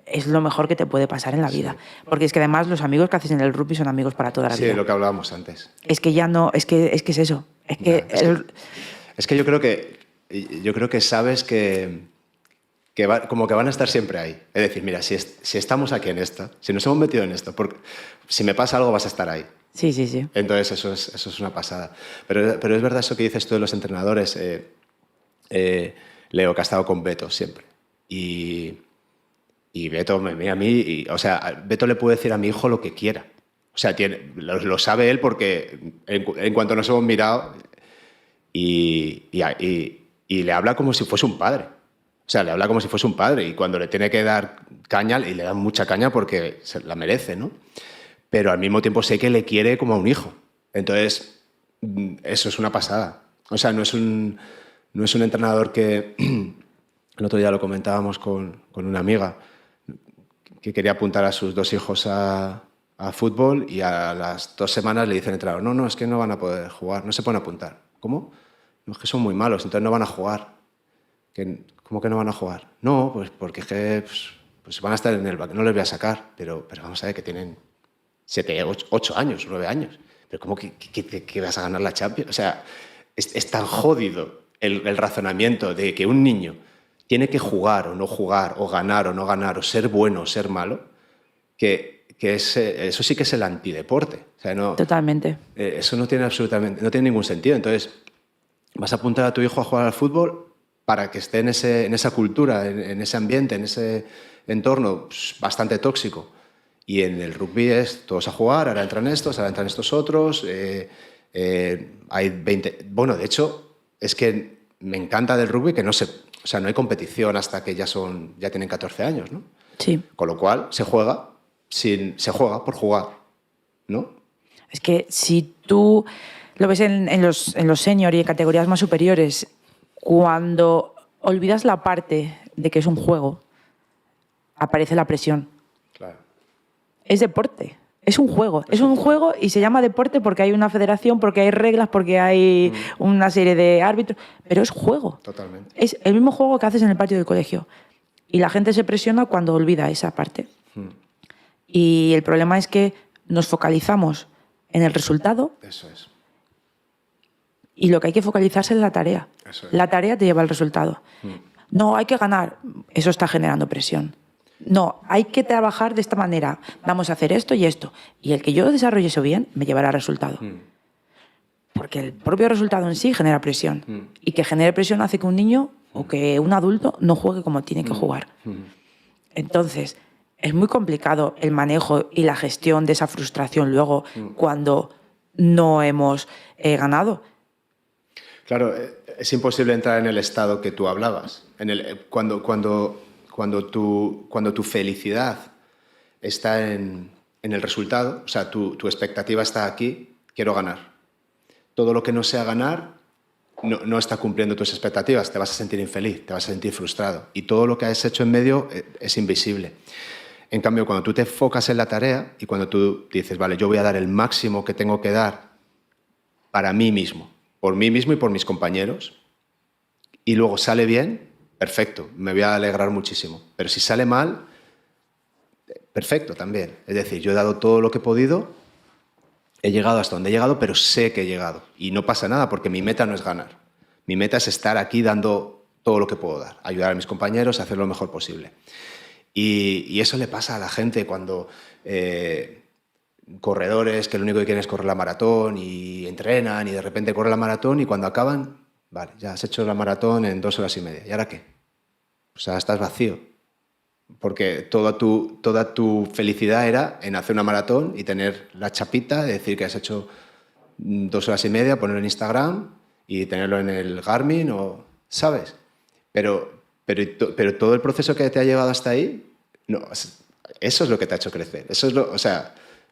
es lo mejor que te puede pasar en la vida. Porque es que además los amigos que haces en el rugby son amigos para toda la vida. Sí, lo que hablábamos antes. Es que ya no, es que es eso. Es que yo creo que sabes como que van a estar siempre ahí. Es decir, mira, si estamos aquí en esta, si nos hemos metido en esto, porque si me pasa algo vas a estar ahí. Sí, sí, sí. Entonces eso es una pasada. Pero es verdad eso que dices tú de los entrenadores. Leo, que ha estado con Beto siempre. Y Beto me mira a mí, o sea, Beto le puede decir a mi hijo lo que quiera. O sea, lo sabe él porque en cuanto nos hemos mirado y le habla como si fuese un padre. O sea, le habla como si fuese un padre y cuando le tiene que dar caña, y le dan mucha caña porque se la merece, ¿no? Pero al mismo tiempo sé que le quiere como a un hijo. Entonces, eso es una pasada. O sea, no es un entrenador que... El otro día lo comentábamos con una amiga que quería apuntar a sus 2 hijos a fútbol y a las 2 semanas le dice el entrenador, no, es que no van a poder jugar, no se pueden apuntar. ¿Cómo? No, es que son muy malos, entonces no van a jugar. ¿Cómo que no van a jugar? No, pues porque es que pues van a estar en el banquillo, no les voy a sacar, pero vamos a ver que tienen 7, 8 años, 9 años. Pero ¿cómo que vas a ganar la Champions? O sea, es tan jodido el razonamiento de que un niño tiene que jugar o no jugar, o ganar o no ganar, o ser bueno o ser malo, que eso sí que es el antideporte. O sea, no, totalmente. Eso no tiene ningún sentido. Entonces, vas a apuntar a tu hijo a jugar al fútbol para que esté en esa cultura, en ese ambiente, en ese entorno bastante tóxico. Y en el rugby es todos a jugar, ahora entran estos otros, hay 20... Bueno, de hecho, es que me encanta del rugby que no hay competición hasta que ya tienen 14 años, ¿no? Sí. Con lo cual se juega por jugar, ¿no? Es que si tú lo ves en los senior y en categorías más superiores, cuando olvidas la parte de que es un juego, aparece la presión. Claro. Es deporte, es un juego. Es un juego y se llama deporte porque hay una federación, porque hay reglas, porque hay una serie de árbitros, pero es juego. Totalmente. Es el mismo juego que haces en el patio del colegio. Y la gente se presiona cuando olvida esa parte. Y el problema es que nos focalizamos en el resultado. Eso es. Y lo que hay que focalizarse es la tarea. Eso es. La tarea te lleva al resultado. No, hay que ganar. Eso está generando presión. No, hay que trabajar de esta manera. Vamos a hacer esto y esto. Y el que yo desarrolle eso bien me llevará al resultado. Porque el propio resultado en sí genera presión. Y que genere presión hace que un niño o que un adulto no juegue como tiene que jugar. Entonces, es muy complicado el manejo y la gestión de esa frustración luego cuando no hemos ganado. Claro, es imposible entrar en el estado que tú hablabas. Cuando tu felicidad está en el resultado, o sea, tu expectativa está aquí, quiero ganar. Todo lo que no sea ganar no está cumpliendo tus expectativas, te vas a sentir infeliz, te vas a sentir frustrado. Y todo lo que has hecho en medio es invisible. En cambio, cuando tú te enfocas en la tarea y cuando tú dices, vale, yo voy a dar el máximo que tengo que dar para mí mismo, por mí mismo y por mis compañeros, y luego sale bien, perfecto, me voy a alegrar muchísimo. Pero si sale mal, perfecto también. Es decir, yo he dado todo lo que he podido, he llegado hasta donde he llegado, pero sé que he llegado. Y no pasa nada porque mi meta no es ganar. Mi meta es estar aquí dando todo lo que puedo dar, ayudar a mis compañeros a hacer lo mejor posible. Y eso le pasa a la gente cuando corredores que lo único que quieren es correr la maratón y entrenan y de repente corren la maratón y cuando acaban, vale, ya has hecho la maratón en 2 horas y media. ¿Y ahora qué? O sea, estás vacío. Porque toda tu felicidad era en hacer una maratón y tener la chapita de decir que has hecho 2 horas y media, ponerlo en Instagram y tenerlo en el Garmin, ¿sabes? Pero todo el proceso que te ha llevado hasta ahí, no, eso es lo que te ha hecho crecer. Eso es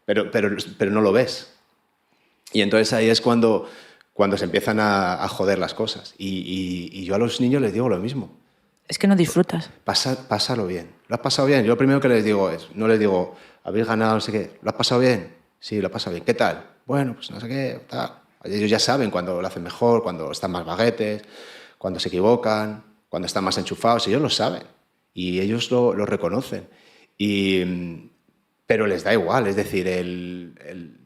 pero no lo ves. Y entonces ahí es cuando se empiezan a joder las cosas. Y yo a los niños les digo lo mismo. Es que no disfrutas. Pásalo bien. ¿Lo has pasado bien? Yo lo primero que les digo no les digo, habéis ganado, no sé qué. ¿Lo has pasado bien? Sí, lo he pasado bien. ¿Qué tal? Bueno, pues no sé qué, tal. Ellos ya saben cuando lo hacen mejor, cuando están más baguetes, cuando se equivocan, cuando están más enchufados. Ellos lo saben. Y ellos lo reconocen. Pero les da igual. Es decir, el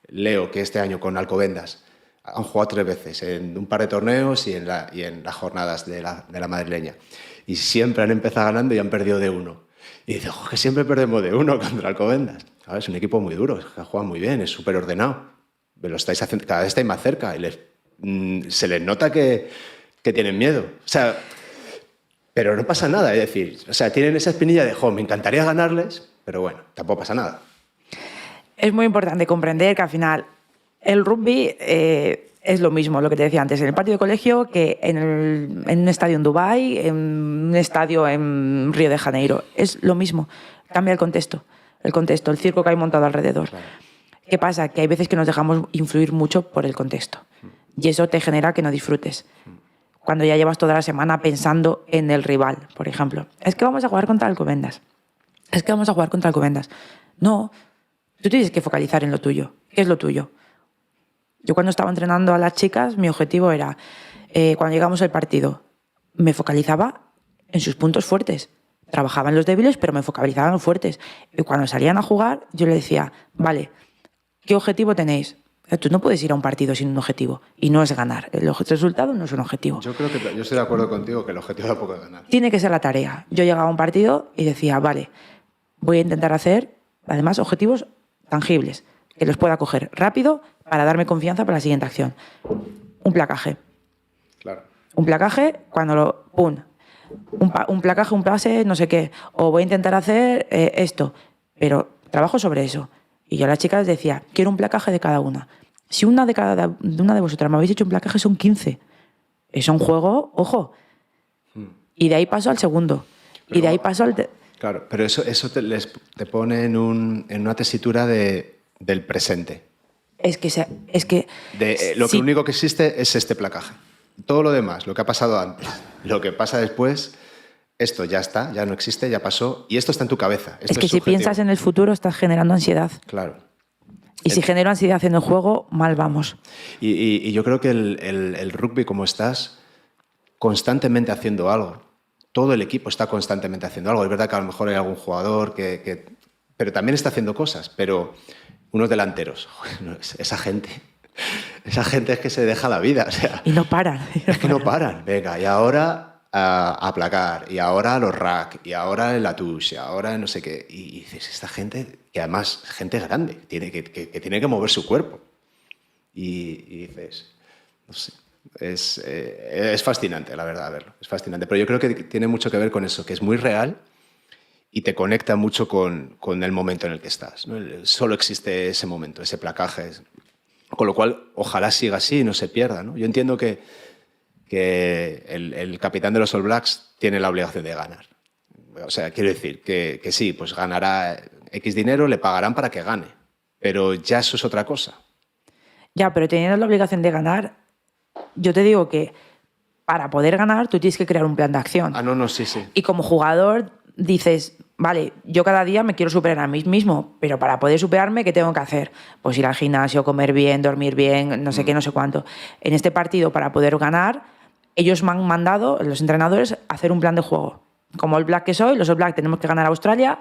Leo, que este año con Alcobendas han jugado 3 veces, en un par de torneos y en las jornadas de la madrileña. Y siempre han empezado ganando y han perdido de 1. Y dice, que siempre perdemos de 1 contra Alcobendas. Claro, es un equipo muy duro, que juega muy bien, es súper ordenado. Lo estáis haciendo, cada vez estáis más cerca y se les nota que tienen miedo. O sea, pero no pasa nada, es decir, o sea, tienen esa espinilla de, me encantaría ganarles, pero bueno, tampoco pasa nada. Es muy importante comprender que al final el rugby es lo mismo, lo que te decía antes, en el patio de colegio que en un estadio en Dubái, en un estadio en Río de Janeiro. Es lo mismo, cambia el contexto, el circo que hay montado alrededor. Claro. ¿Qué pasa? Que hay veces que nos dejamos influir mucho por el contexto y eso te genera que no disfrutes. Cuando ya llevas toda la semana pensando en el rival, por ejemplo. Es que vamos a jugar contra Alcobendas. No, tú tienes que focalizar en lo tuyo. ¿Qué es lo tuyo? Yo cuando estaba entrenando a las chicas, mi objetivo era, cuando llegamos al partido, me focalizaba en sus puntos fuertes. Trabajaba en los débiles, pero me focalizaba en los fuertes. Y cuando salían a jugar, yo le decía, vale, ¿qué objetivo tenéis? Tú no puedes ir a un partido sin un objetivo. Y no es ganar. El resultado no es un objetivo. Yo estoy de acuerdo contigo que el objetivo tampoco es ganar. Tiene que ser la tarea. Yo llegaba a un partido y decía, vale, voy a intentar hacer, además, objetivos tangibles, que los pueda coger rápido para darme confianza para la siguiente acción. Un placaje. Claro. Un placaje, cuando un placaje, un pase, no sé qué. O voy a intentar hacer esto. Pero trabajo sobre eso. Y yo a las chicas les decía, quiero un placaje de cada una. Si una de vosotras me habéis hecho un placaje, son 15. Es un juego, ojo. Y de ahí paso al segundo. Pero, y de ahí paso al... Claro, pero eso te pone en una tesitura del presente. Lo único que existe es este placaje. Todo lo demás, lo que ha pasado antes, lo que pasa después, esto ya está, ya no existe, ya pasó, y esto está en tu cabeza. Es que si piensas en el futuro estás generando ansiedad. Claro. Y si genero ansiedad haciendo el juego, mal vamos. Y yo creo que el rugby, como estás constantemente haciendo algo, todo el equipo está constantemente haciendo algo. Es verdad que a lo mejor hay algún jugador pero también está haciendo cosas, pero unos delanteros, esa gente es que se deja la vida. O sea, y no paran. Es que no paran. Venga, y ahora a placar, y ahora a los rack, y ahora en la touche, y ahora no sé qué. Y dices, esta gente, que además gente grande, que tiene que mover su cuerpo. Y dices, no sé, es fascinante, la verdad, verlo. Es fascinante. Pero yo creo que tiene mucho que ver con eso, que es muy real y te conecta mucho con el momento en el que estás, ¿no? Solo existe ese momento, ese placaje. Con lo cual, ojalá siga así y no se pierda, ¿no? Yo entiendo que el capitán de los All Blacks tiene la obligación de ganar. O sea, quiero decir que sí, pues ganará X dinero, le pagarán para que gane. Pero ya eso es otra cosa. Ya, pero teniendo la obligación de ganar, yo te digo que para poder ganar tú tienes que crear un plan de acción. No, sí. Y como jugador dices, vale, yo cada día me quiero superar a mí mismo, pero para poder superarme, ¿qué tengo que hacer? Pues ir al gimnasio, comer bien, dormir bien, no sé qué, no sé cuánto. En este partido, para poder ganar, ellos me han mandado, los entrenadores, a hacer un plan de juego. Como All Black que soy, los All Black tenemos que ganar a Australia,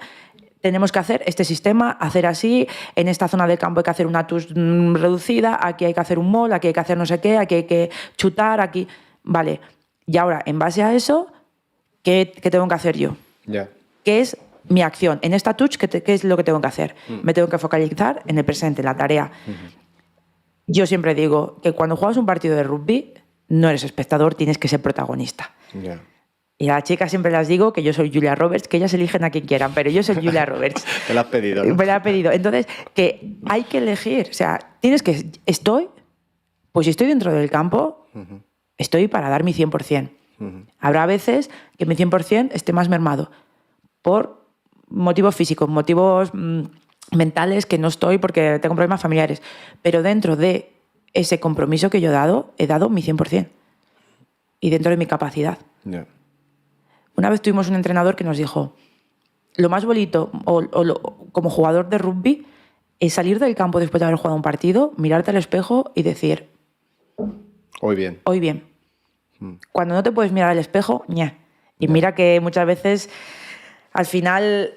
tenemos que hacer este sistema, hacer así, en esta zona del campo hay que hacer una touch reducida, aquí hay que hacer un maul, aquí hay que hacer no sé qué, aquí hay que chutar, aquí... Vale, y ahora, en base a eso, ¿qué tengo que hacer yo? Yeah. ¿Qué es mi acción? En esta touch, ¿qué es lo que tengo que hacer? Me tengo que focalizar en el presente, en la tarea. Yo siempre digo que cuando juegas un partido de rugby, no eres espectador, tienes que ser protagonista. Yeah. Y a las chicas siempre les digo que yo soy Julia Roberts, que ellas eligen a quien quieran, pero yo soy Julia Roberts. Te lo has pedido, ¿no? Me lo has pedido. Entonces, que hay que elegir. O sea, tienes que... Pues si estoy dentro del campo, estoy para dar mi 100%. Habrá veces que mi 100% esté más mermado por motivos físicos, motivos mentales, que no estoy porque tengo problemas familiares. Pero dentro de ese compromiso que yo he dado mi 100%. Y dentro de mi capacidad. Yeah. Una vez tuvimos un entrenador que nos dijo, lo más bonito como jugador de rugby es salir del campo después de haber jugado un partido, mirarte al espejo y decir, hoy bien. Hoy bien. Cuando no te puedes mirar al espejo, ña. Y mira que muchas veces, al final,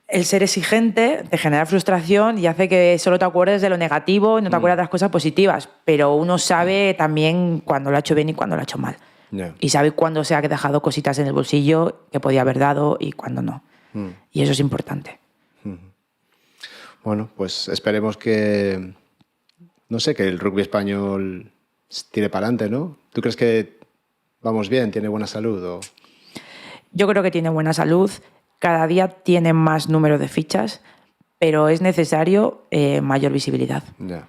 el ser exigente te genera frustración y hace que solo te acuerdes de lo negativo y no te acuerdas de las cosas positivas. Pero uno sabe también cuando lo ha hecho bien y cuando lo ha hecho mal. Yeah. Y sabe cuándo se ha dejado cositas en el bolsillo que podía haber dado y cuándo no. Y eso es importante. Bueno, pues esperemos que, no sé, que el rugby español tire para adelante, ¿no? ¿Tú crees que vamos bien? ¿Tiene buena salud? ¿O? Yo creo que tiene buena salud. Cada día tiene más número de fichas, pero es necesario mayor visibilidad. Yeah.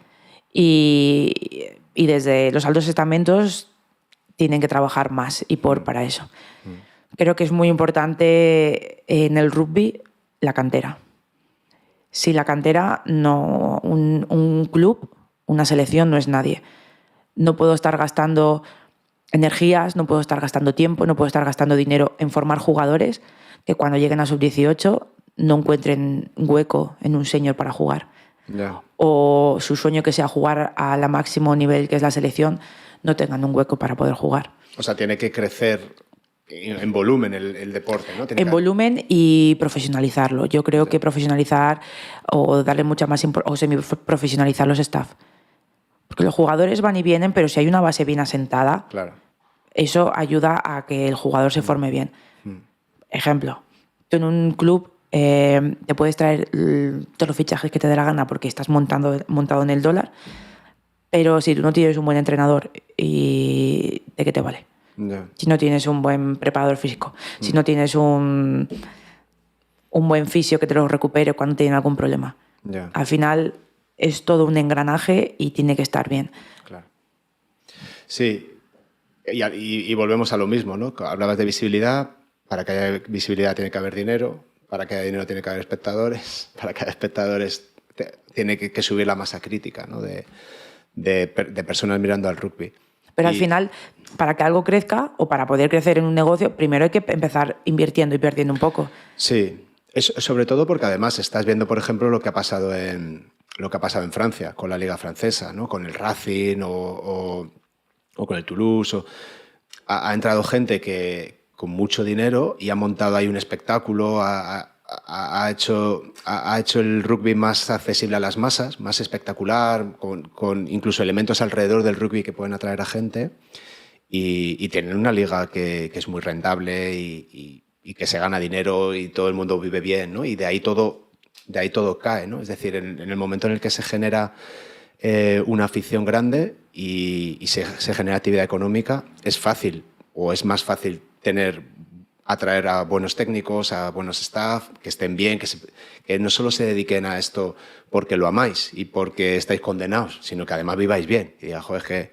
Y desde los altos estamentos tienen que trabajar más y para eso. Creo que es muy importante en el rugby la cantera. Si la cantera, no, un club, una selección no es nadie. No puedo estar gastando energías, no puedo estar gastando tiempo, no puedo estar gastando dinero en formar jugadores que cuando lleguen a sub-18 no encuentren hueco en un senior para jugar. Yeah. O su sueño que sea jugar a la máximo nivel que es la selección, no tengan un hueco para poder jugar. O sea, tiene que crecer en volumen el deporte, ¿no? En volumen y profesionalizarlo. Yo creo que profesionalizar o darle mucha más o semi-profesionalizar los staff. Porque los jugadores van y vienen, pero si hay una base bien asentada, claro, eso ayuda a que el jugador se forme bien. Ejemplo, tú en un club te puedes traer todos los fichajes que te dé la gana porque estás montado en el dólar, pero si tú no tienes un buen entrenador, ¿y de qué te vale? Yeah. Si no tienes un buen preparador físico, si no tienes un un buen fisio que te lo recupere cuando tienen algún problema. Ya. Al final es todo un engranaje y tiene que estar bien. Claro. Sí, y volvemos a lo mismo, ¿no? Hablabas de visibilidad. Para que haya visibilidad tiene que haber dinero. Para que haya dinero tiene que haber espectadores. Para que haya espectadores tiene que subir la masa crítica, ¿no? de personas mirando al rugby. Pero al final, para que algo crezca o para poder crecer en un negocio, primero hay que empezar invirtiendo y perdiendo un poco. Sí, sobre todo porque además estás viendo, por ejemplo, lo que ha pasado en Francia, con la Liga Francesa, ¿no? Con el Racing o con el Toulouse. Ha entrado gente con mucho dinero y ha montado ahí un espectáculo, ha hecho el rugby más accesible a las masas, más espectacular, con incluso elementos alrededor del rugby que pueden atraer a gente, y tienen una liga que es muy rentable y que se gana dinero y todo el mundo vive bien, ¿no? Y de ahí todo cae, ¿no? Es decir, en el momento en el que se genera una afición grande y se genera actividad económica, es fácil o es más fácil atraer a buenos técnicos, a buenos staff, que estén bien, que no solo se dediquen a esto porque lo amáis y porque estáis condenados, sino que además viváis bien. Y diga, joder, es que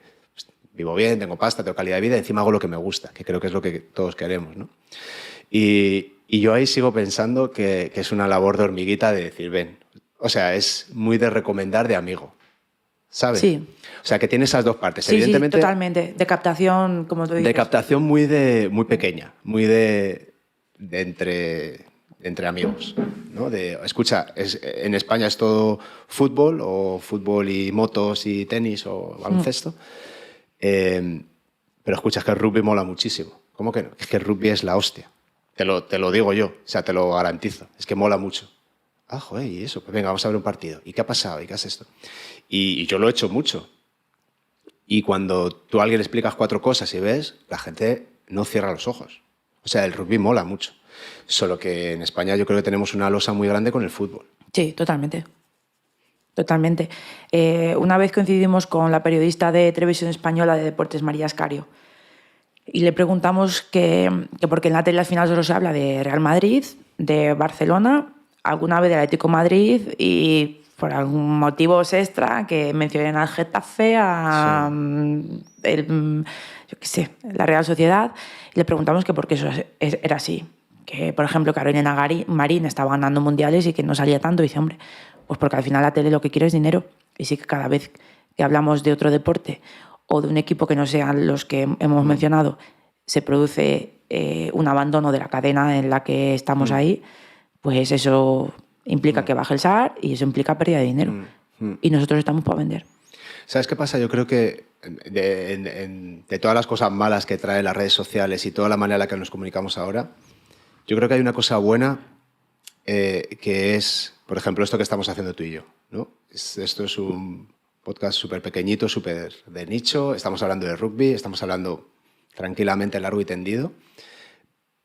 vivo bien, tengo pasta, tengo calidad de vida, y encima hago lo que me gusta, que creo que es lo que todos queremos, ¿no? Y yo ahí sigo pensando que es una labor de hormiguita de decir, ven, o sea, es muy de recomendar de amigo, ¿sabes? Sí. O sea, que tiene esas dos partes. Sí, evidentemente, sí, totalmente. De captación, como tú dices. De captación muy pequeña, muy de entre amigos, ¿no? Escucha, en España es todo fútbol, o fútbol y motos y tenis o baloncesto, pero escucha, es que el rugby mola muchísimo. ¿Cómo que no? Es que el rugby es la hostia. Te lo digo yo, o sea, te lo garantizo. Es que mola mucho. Ah, joder, y eso, pues venga, vamos a ver un partido. ¿Y qué ha pasado? ¿Y qué hace esto? Y yo lo he hecho mucho. Y cuando tú a alguien le explicas 4 cosas y ves, la gente no cierra los ojos. O sea, el rugby mola mucho. Solo que en España yo creo que tenemos una losa muy grande con el fútbol. Sí, totalmente. Totalmente. Una vez coincidimos con la periodista de Televisión Española de Deportes, María Escario, y le preguntamos que porque en la tele al final solo se habla de Real Madrid, de Barcelona, alguna vez del Atlético de Madrid y por algún motivo extra que mencionen al Getafe, la Real Sociedad, y le preguntamos que por qué eso era así. Que, por ejemplo, Carolina Marín estaba ganando mundiales y que no salía tanto. Y dice, hombre, pues porque al final la tele lo que quiere es dinero. Y sí que cada vez que hablamos de otro deporte o de un equipo que no sean los que hemos mencionado, se produce un abandono de la cadena en la que estamos ahí, pues eso implica que baje el SAR y eso implica pérdida de dinero. Y nosotros estamos para vender. ¿Sabes qué pasa? Yo creo que de todas las cosas malas que traen las redes sociales y toda la manera en la que nos comunicamos ahora, yo creo que hay una cosa buena que es, por ejemplo, esto que estamos haciendo tú y yo, ¿no? Esto es un podcast súper pequeñito, súper de nicho. Estamos hablando de rugby, estamos hablando tranquilamente largo y tendido,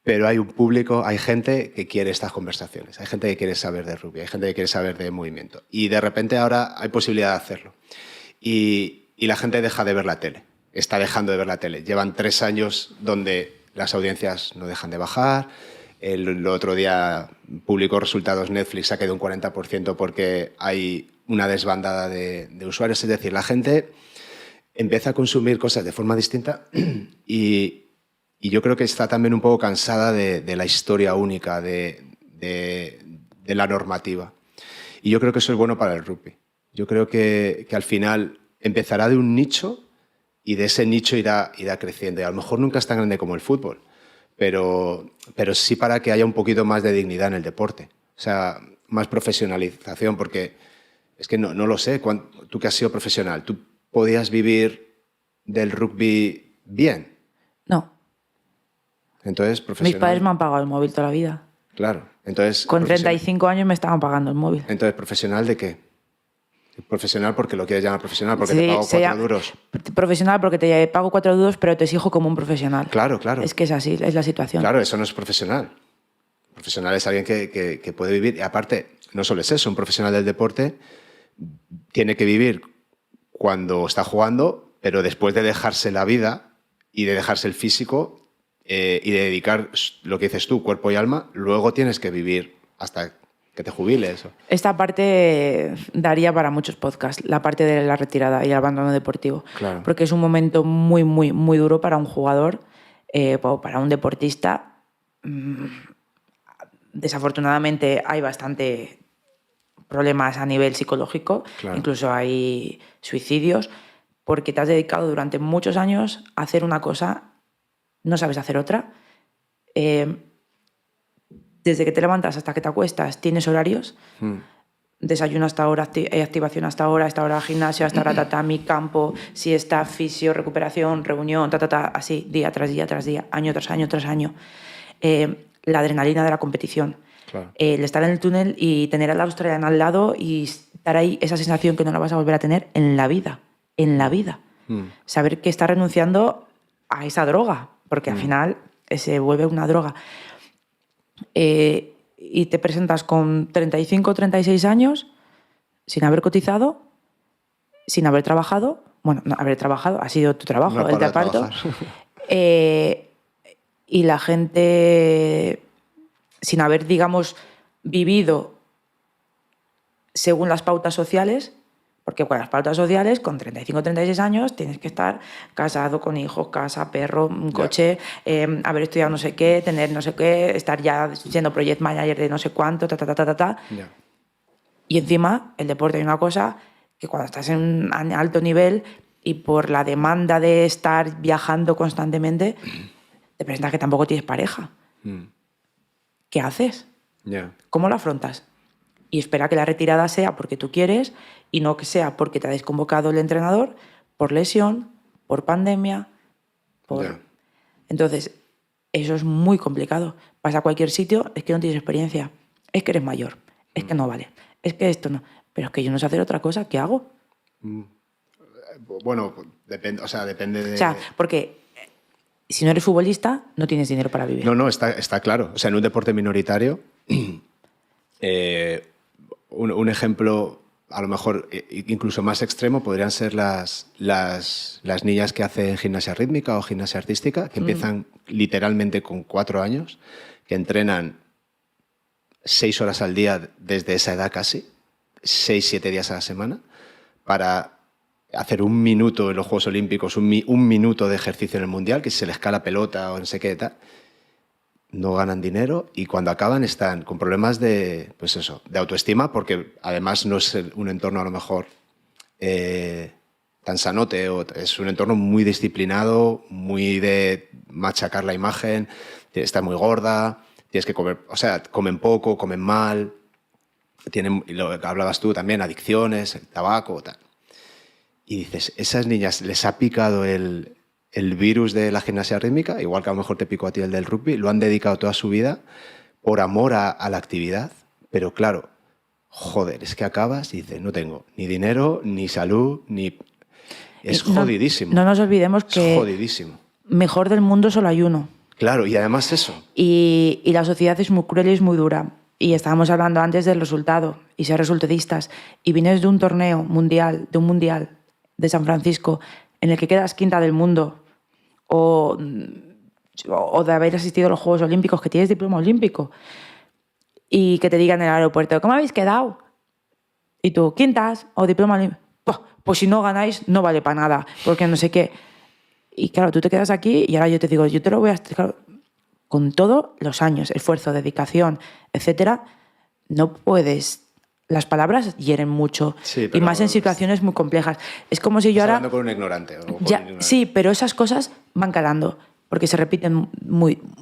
pero hay un público, hay gente que quiere estas conversaciones, hay gente que quiere saber de rugby, hay gente que quiere saber de movimiento. Y de repente ahora hay posibilidad de hacerlo. Y la gente deja de ver la tele, está dejando de ver la tele. Llevan 3 años donde las audiencias no dejan de bajar. El otro día publicó resultados Netflix, ha quedado un 40% porque hay una desbandada de usuarios. Es decir, la gente empieza a consumir cosas de forma distinta y yo creo que está también un poco cansada de la historia única, de la normativa. Y yo creo que eso es bueno para el rugby. Yo creo que al final empezará de un nicho y de ese nicho irá creciendo. Y a lo mejor nunca es tan grande como el fútbol, pero sí para que haya un poquito más de dignidad en el deporte. O sea, más profesionalización, porque es que no lo sé. Tú que has sido profesional, ¿tú podías vivir del rugby bien? No. Entonces, profesional. Mis padres me han pagado el móvil toda la vida. Claro. Entonces, con 35 años me estaban pagando el móvil. Entonces, ¿profesional de qué? Profesional porque lo quieres llamar profesional, porque te pago 4 duros. Profesional porque te pago 4 duros, pero te exijo como un profesional. Claro, claro. Es que es así, es la situación. Claro, eso no es profesional. Profesional es alguien que puede vivir. Y aparte, no solo es eso, un profesional del deporte tiene que vivir cuando está jugando, pero después de dejarse la vida y de dejarse el físico y de dedicar lo que dices tú, cuerpo y alma, luego tienes que vivir hasta que te jubiles. Esta parte daría para muchos podcasts, la parte de la retirada y el abandono deportivo. Claro. Porque es un momento muy, muy, muy duro para un jugador o para un deportista. Desafortunadamente hay bastante problemas a nivel psicológico, Claro. Incluso hay suicidios, porque te has dedicado durante muchos años a hacer una cosa, no sabes hacer otra. Desde que te levantas hasta que te acuestas tienes horarios, desayuno hasta ahora, activación hasta ahora, esta hora gimnasio, hasta ahora tatami, campo, siesta, fisio, recuperación, reunión, así, día tras día tras día, año tras año tras año. La adrenalina de la competición. Claro. El estar en el túnel y tener al australiano al lado y estar ahí, esa sensación que no la vas a volver a tener en la vida. En la vida. Saber que estás renunciando a esa droga, porque al final se vuelve una droga. Y te presentas con 35 o 36 años sin haber cotizado, sin haber trabajado. Bueno, no haber trabajado, ha sido tu trabajo, No el de para de aparto. Y la gente, sin haber, digamos, vivido según las pautas sociales, porque con las pautas sociales, con 35 o 36 años, tienes que estar casado, con hijos, casa, perro, un coche, haber estudiado no sé qué, tener no sé qué, estar ya siendo project manager de no sé cuánto, Yeah. Y encima, el deporte hay una cosa que cuando estás en un alto nivel y por la demanda de estar viajando constantemente, te presentas que tampoco tienes pareja. ¿Qué haces? Yeah. ¿Cómo lo afrontas? Y espera que la retirada sea porque tú quieres y no que sea porque te ha desconvocado el entrenador por lesión, por pandemia, por... Yeah. Entonces, eso es muy complicado. Vas a cualquier sitio, es que no tienes experiencia, es que eres mayor, es que no vale, es que esto no. Pero es que yo no sé hacer otra cosa, ¿qué hago? Bueno, depende, o sea, depende de... O sea, porque si no eres futbolista, no tienes dinero para vivir. No, está claro. O sea, en un deporte minoritario, un ejemplo a lo mejor incluso más extremo podrían ser las niñas que hacen gimnasia rítmica o gimnasia artística, que empiezan literalmente con 4 años, que entrenan 6 horas al día desde esa edad casi, 6-7 días a la semana, para hacer 1 minuto en los Juegos Olímpicos, un minuto de ejercicio en el Mundial, que si se les cae la pelota o no sé qué tal, no ganan dinero y cuando acaban están con problemas de, pues eso, de autoestima, porque además no es un entorno a lo mejor tan sanote, o es un entorno muy disciplinado, muy de machacar la imagen, está muy gorda, tienes que comer, o sea, comen poco, comen mal, tienen, lo que hablabas tú también, adicciones, el tabaco, tal. Y dices, esas niñas les ha picado el virus de la gimnasia rítmica, igual que a lo mejor te picó a ti el del rugby, lo han dedicado toda su vida por amor a la actividad, pero claro, joder, es que acabas y dices, no tengo ni dinero, ni salud, ni... Es jodidísimo. No nos olvidemos que es jodidísimo. Mejor del mundo solo hay uno. Claro, y además eso. Y la sociedad es muy cruel y es muy dura. Y estábamos hablando antes del resultado y ser resultadistas. Y vienes de un torneo mundial, de un mundial de San Francisco, en el que quedas quinta del mundo, o de haber asistido a los Juegos Olímpicos, que tienes diploma olímpico, y que te digan en el aeropuerto, ¿cómo habéis quedado? Y tú, quintas o diploma olímpico. Pues si no ganáis, no vale para nada, porque no sé qué. Y claro, tú te quedas aquí y ahora yo te digo, yo te lo voy a explicar con todos los años, esfuerzo, dedicación, etcétera, no puedes... Las palabras hieren mucho, sí, y más en situaciones muy complejas. Es como si yo ahora... hablando con un ignorante. Sí, pero esas cosas van calando, porque se repiten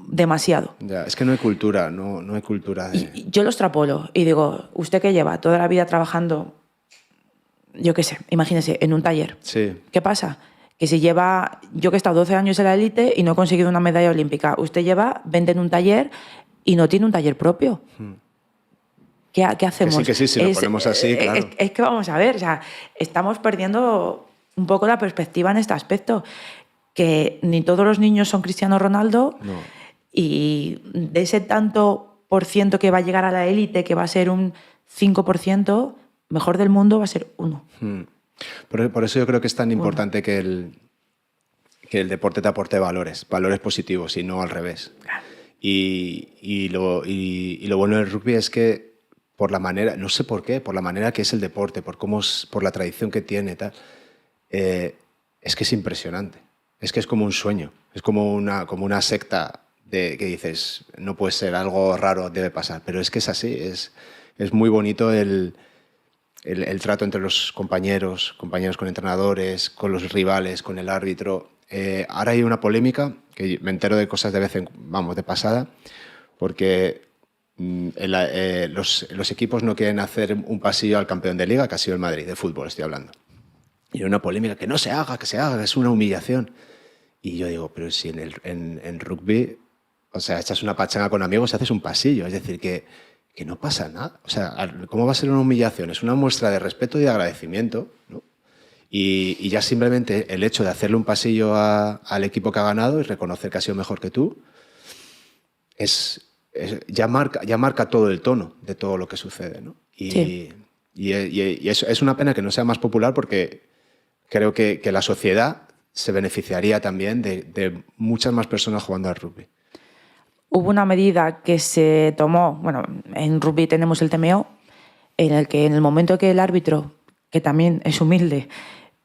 demasiado. Ya, es que no hay cultura, no hay cultura de... Y yo lo extrapolo y digo, usted que lleva toda la vida trabajando, yo qué sé, imagínese, en un taller. Sí. ¿Qué pasa? Que si lleva... Yo que he estado 12 años en la élite y no he conseguido una medalla olímpica. Usted lleva 20 en un taller y no tiene un taller propio. ¿Qué hacemos? Que sí, si lo ponemos así, claro. Es que vamos a ver, o sea, estamos perdiendo un poco la perspectiva en este aspecto, que ni todos los niños son Cristiano Ronaldo, no. Y de ese tanto por ciento que va a llegar a la élite, que va a ser un 5%, mejor del mundo va a ser 1. Por eso yo creo que es tan importante que el deporte te aporte valores positivos y no al revés. Claro. Y lo bueno del rugby es que por la manera, no sé por qué, por la manera que es el deporte, por la tradición que tiene, tal, es que es impresionante. Es que es como un sueño, es como una secta que dices, no puede ser, algo raro debe pasar, pero es que es así, es muy bonito el trato entre los compañeros con entrenadores, con los rivales, con el árbitro. Ahora hay una polémica, que me entero de cosas de pasada, porque los equipos no quieren hacer un pasillo al campeón de liga, que ha sido el Madrid, de fútbol estoy hablando. Y hay una polémica, que no se haga, que se haga, que es una humillación. Y yo digo, pero si en rugby, o sea, echas una pachanga con amigos y haces un pasillo, es decir, que no pasa nada. O sea, ¿cómo va a ser una humillación? Es una muestra de respeto y de agradecimiento, ¿no? Y ya simplemente el hecho de hacerle un pasillo al equipo que ha ganado y reconocer que ha sido mejor que tú, ya marca todo el tono de todo lo que sucede, ¿no? Sí. Y es una pena que no sea más popular, porque creo que la sociedad se beneficiaría también de muchas más personas jugando al rugby. Hubo una medida que se tomó, bueno, en rugby tenemos el TMO, en el que en el momento que el árbitro, que también es humilde,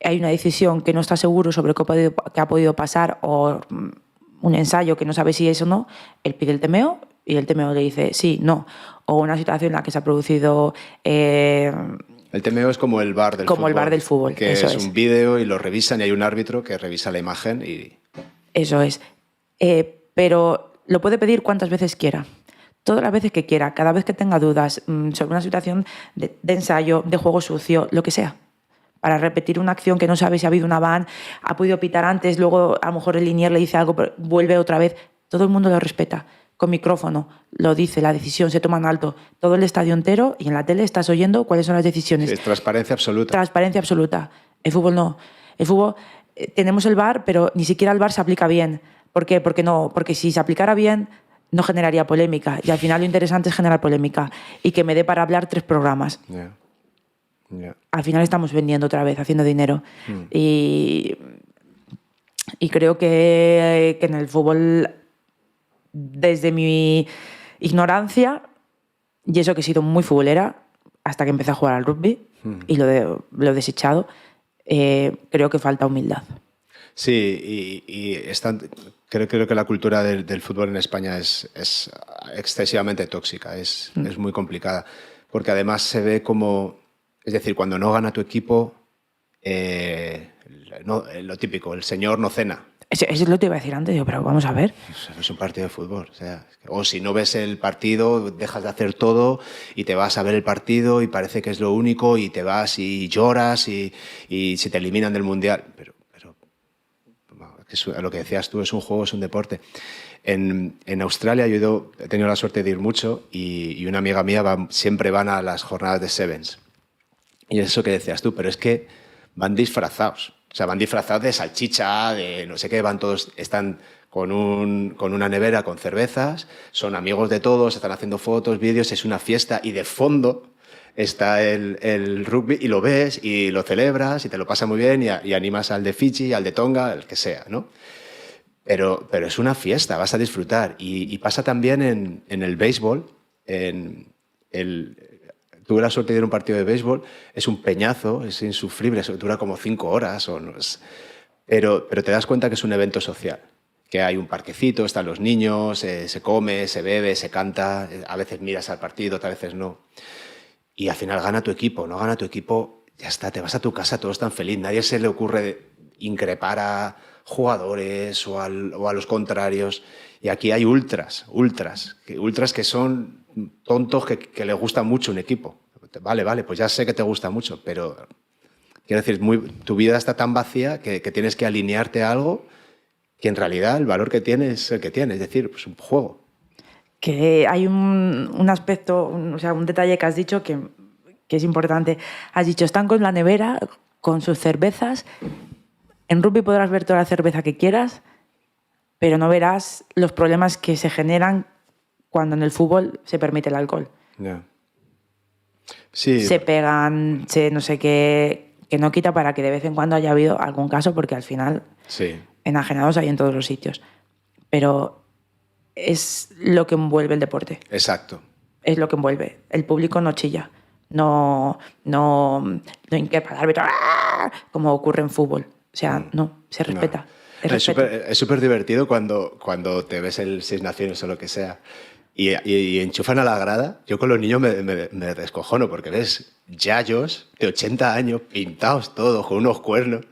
hay una decisión que no está seguro sobre qué ha podido pasar, o un ensayo que no sabe si es o no, él pide el TMO y el TMO le dice sí, no. O una situación en la que se ha producido... El TMO es como el VAR del fútbol. Como el VAR del fútbol, que eso es un vídeo y lo revisan y hay un árbitro que revisa la imagen y... Eso es. Pero lo puede pedir cuantas veces quiera. Todas las veces que quiera, cada vez que tenga dudas sobre una situación de ensayo, de juego sucio, lo que sea. Para repetir una acción que no sabe si ha habido una van, ha podido pitar antes, luego a lo mejor el linier le dice algo, pero vuelve otra vez. Todo el mundo lo respeta. Con micrófono lo dice, la decisión se toma en alto. Todo el estadio entero, y en la tele estás oyendo cuáles son las decisiones. Sí, es transparencia absoluta. Transparencia absoluta. El fútbol no. El fútbol, tenemos el VAR, pero ni siquiera el VAR se aplica bien. ¿Por qué? Porque si se aplicara bien, no generaría polémica. Y al final lo interesante es generar polémica. Y que me dé para hablar 3 programas. Yeah. Yeah. Al final estamos vendiendo otra vez, haciendo dinero. Y creo que en el fútbol, desde mi ignorancia, y eso que he sido muy futbolera, hasta que empecé a jugar al rugby, y lo he desechado, creo que falta humildad. Sí, creo que la cultura del fútbol en España es excesivamente tóxica, es muy complicada, porque además se ve como... Es decir, cuando no gana tu equipo, lo típico, el señor no cena. Eso es lo que te iba a decir antes, pero vamos a ver. No es un partido de fútbol. O si no ves el partido, dejas de hacer todo y te vas a ver el partido y parece que es lo único y te vas y lloras y si te eliminan del Mundial. Pero lo que decías tú, es un juego, es un deporte. En Australia yo he tenido la suerte de ir mucho y una amiga mía siempre van a las jornadas de Sevens. Y es eso que decías tú, pero es que van disfrazados. O sea, van disfrazados de salchicha, de no sé qué, están con una nevera con cervezas, son amigos de todos, están haciendo fotos, vídeos, es una fiesta y de fondo está el rugby y lo ves y lo celebras y te lo pasas muy bien y animas al de Fiji, al de Tonga, el que sea, ¿no? Pero es una fiesta, vas a disfrutar. Y pasa también en el béisbol, tuve la suerte de ir a un partido de béisbol, es un peñazo, es insufrible, dura como 5 horas, pero te das cuenta que es un evento social, que hay un parquecito, están los niños, se come, se bebe, se canta, a veces miras al partido, otras veces no. Y al final gana tu equipo, no gana tu equipo, ya está, te vas a tu casa, todos están felices, nadie se le ocurre increpar a jugadores o a los contrarios. Y aquí hay ultras que son tontos que les gusta mucho un equipo. Vale, pues ya sé que te gusta mucho, pero quiero decir, tu vida está tan vacía que tienes que alinearte a algo que en realidad el valor que tiene es el que tiene, es decir, pues un juego. Que hay un aspecto, un detalle que has dicho que es importante. Has dicho, están con la nevera, con sus cervezas. En rugby podrás ver toda la cerveza que quieras, pero no verás los problemas que se generan cuando en el fútbol se permite el alcohol. Yeah. Sí. Se pegan, no sé qué, que no quita para que de vez en cuando haya habido algún caso, porque al final sí. enajenados hay en todos los sitios. Pero es lo que envuelve el deporte. Exacto. Es lo que envuelve. El público no chilla. No inquiepa al árbitro como ocurre en fútbol. O sea, no, se respeta. No. Es súper divertido cuando te ves el Seis Naciones o lo que sea y enchufan a la grada. Yo con los niños me descojono porque ves yayos de 80 años pintados todos con unos cuernos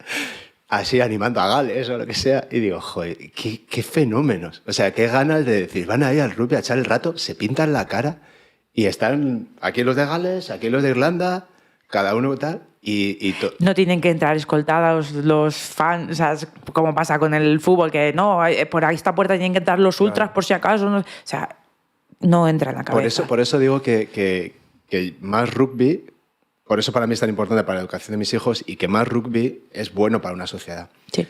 así animando a Gales o lo que sea y digo, joder, qué fenómenos. O sea, qué ganas de decir, van ahí al rugby a echar el rato, se pintan la cara y están aquí los de Gales, aquí los de Irlanda, cada uno tal. No tienen que entrar escoltados los fans, o sea, como pasa con el fútbol, que no, por ahí esta puerta tienen que entrar los ultras por si acaso. No, o sea, no entra en la cabeza. Por eso digo que más rugby, por eso para mí es tan importante para la educación de mis hijos y que más rugby es bueno para una sociedad. Sí.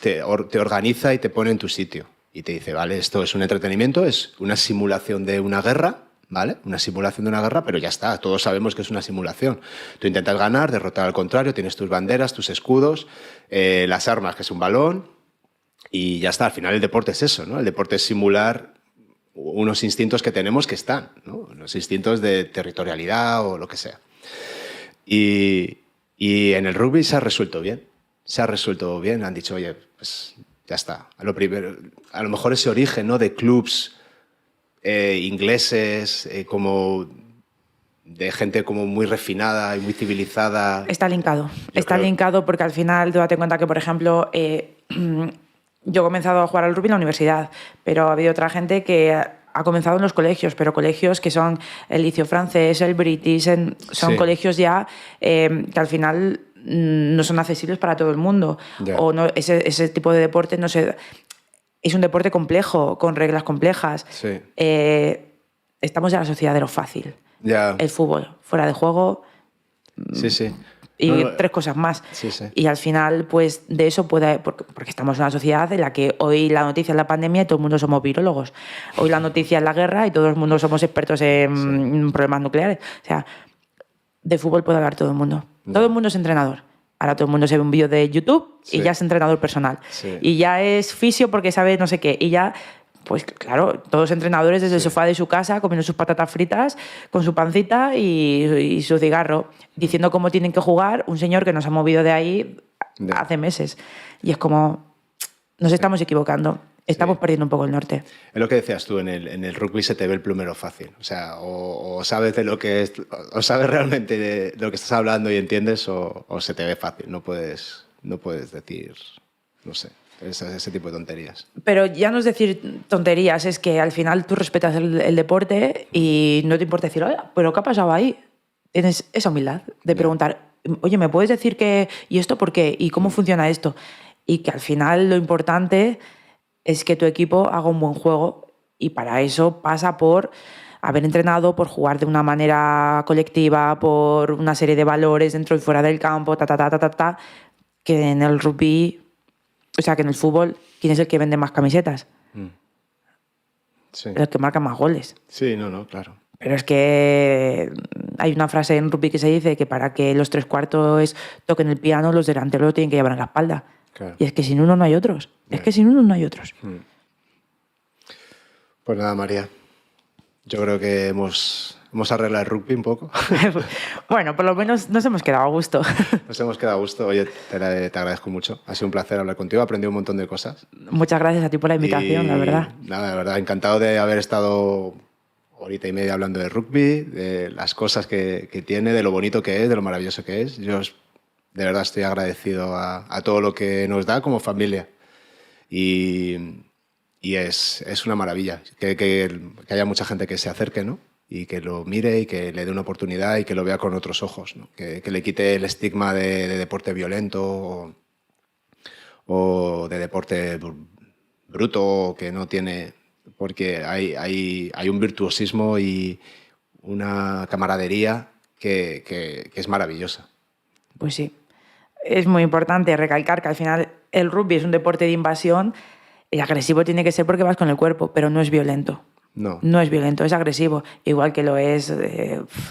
Te organiza y te pone en tu sitio y te dice, vale, esto es un entretenimiento, es una simulación de una guerra, ¿vale? Una simulación de una guerra, pero ya está, todos sabemos que es una simulación. Tú intentas ganar, derrotar al contrario, tienes tus banderas, tus escudos, las armas, que es un balón, y ya está. Al final el deporte es eso, ¿no? El deporte es simular unos instintos que tenemos que están, ¿no? Los instintos de territorialidad o lo que sea. Y en el rugby se ha resuelto bien. Se ha resuelto bien. Han dicho, oye, pues ya está. A lo mejor ese origen, ¿no? De clubs ingleses, como de gente como muy refinada y muy civilizada. Está linkado. Está linkado porque al final, tú date cuenta que, por ejemplo, yo he comenzado a jugar al rugby en la universidad, pero ha habido otra gente que ha comenzado en los colegios, pero colegios que son el Liceo Francés, el British, son sí. colegios ya que al final no son accesibles para todo el mundo. Yeah. O no, ese tipo de deporte no se... Es un deporte complejo, con reglas complejas. Sí. Estamos en la sociedad de lo fácil. Yeah. El fútbol, fuera de juego. Sí, sí. Y tres cosas más. Sí, sí. Y al final, pues de eso puede... Porque estamos en una sociedad en la que hoy la noticia es la pandemia y todo el mundo somos virólogos. Hoy la noticia es la guerra y todo el mundo somos expertos en problemas nucleares. O sea, de fútbol puede hablar todo el mundo. No. Todo el mundo es entrenador. Ahora todo el mundo se ve un vídeo de YouTube y ya es entrenador personal. Sí. Y ya es fisio porque sabe no sé qué. Y ya... Pues claro, todos entrenadores desde el sofá de su casa, comiendo sus patatas fritas, con su pancita y su cigarro, diciendo cómo tienen que jugar un señor que nos ha movido de ahí hace meses. Y es como, nos estamos equivocando, estamos perdiendo un poco el norte. Es lo que decías tú, en el rugby se te ve el plumero fácil. O sea, o sabes de lo que es, o sabes realmente de lo que estás hablando y entiendes, o se te ve fácil. No puedes decir, no sé. Ese tipo de tonterías. Pero ya no es decir tonterías, es que al final tú respetas el deporte y no te importa decir, oye, ¿pero qué ha pasado ahí? Tienes esa humildad de preguntar, oye, ¿me puedes decir qué y esto por qué? ¿Y cómo funciona esto? Y que al final lo importante es que tu equipo haga un buen juego y para eso pasa por haber entrenado, por jugar de una manera colectiva, por una serie de valores dentro y fuera del campo, que en el rugby... O sea, que en el fútbol, ¿quién es el que vende más camisetas? Sí. El que marca más goles. Sí, no, claro. Pero es que hay una frase en rugby que se dice que para que los tres cuartos toquen el piano, los delanteros lo tienen que llevar en la espalda. Claro. Y es que sin uno no hay otros. Es que sin uno no hay otros. Pues nada, María. Yo creo que hemos arreglado el rugby un poco. Bueno, por lo menos nos hemos quedado a gusto. Nos hemos quedado a gusto. Oye, te agradezco mucho. Ha sido un placer hablar contigo. He aprendido un montón de cosas. Muchas gracias a ti por la invitación, la verdad. Nada, la verdad, encantado de haber estado horita y media hablando de rugby, de las cosas que tiene, de lo bonito que es, de lo maravilloso que es. Yo de verdad estoy agradecido a todo lo que nos da como familia. Y es una maravilla que haya mucha gente que se acerque, ¿no? Y que lo mire y que le dé una oportunidad y que lo vea con otros ojos, ¿no? Que le quite el estigma de deporte violento o de deporte bruto que no tiene... Porque hay un virtuosismo y una camaradería que es maravillosa. Pues sí. Es muy importante recalcar que al final el rugby es un deporte de invasión y agresivo tiene que ser porque vas con el cuerpo, pero no es violento. No. No es violento, es agresivo. Igual que lo es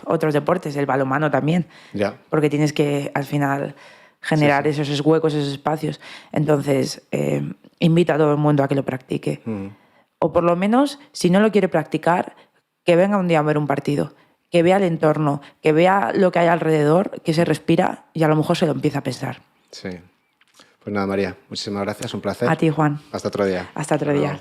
otros deportes, el balonmano también. Ya. Porque tienes que, al final, generar esos huecos, esos espacios. Entonces, invita a todo el mundo a que lo practique. O por lo menos, si no lo quiere practicar, que venga un día a ver un partido, que vea el entorno, que vea lo que hay alrededor, que se respira y a lo mejor se lo empieza a pensar. Sí. Pues nada, María, muchísimas gracias, un placer. A ti, Juan. Hasta otro día. Hasta otro día.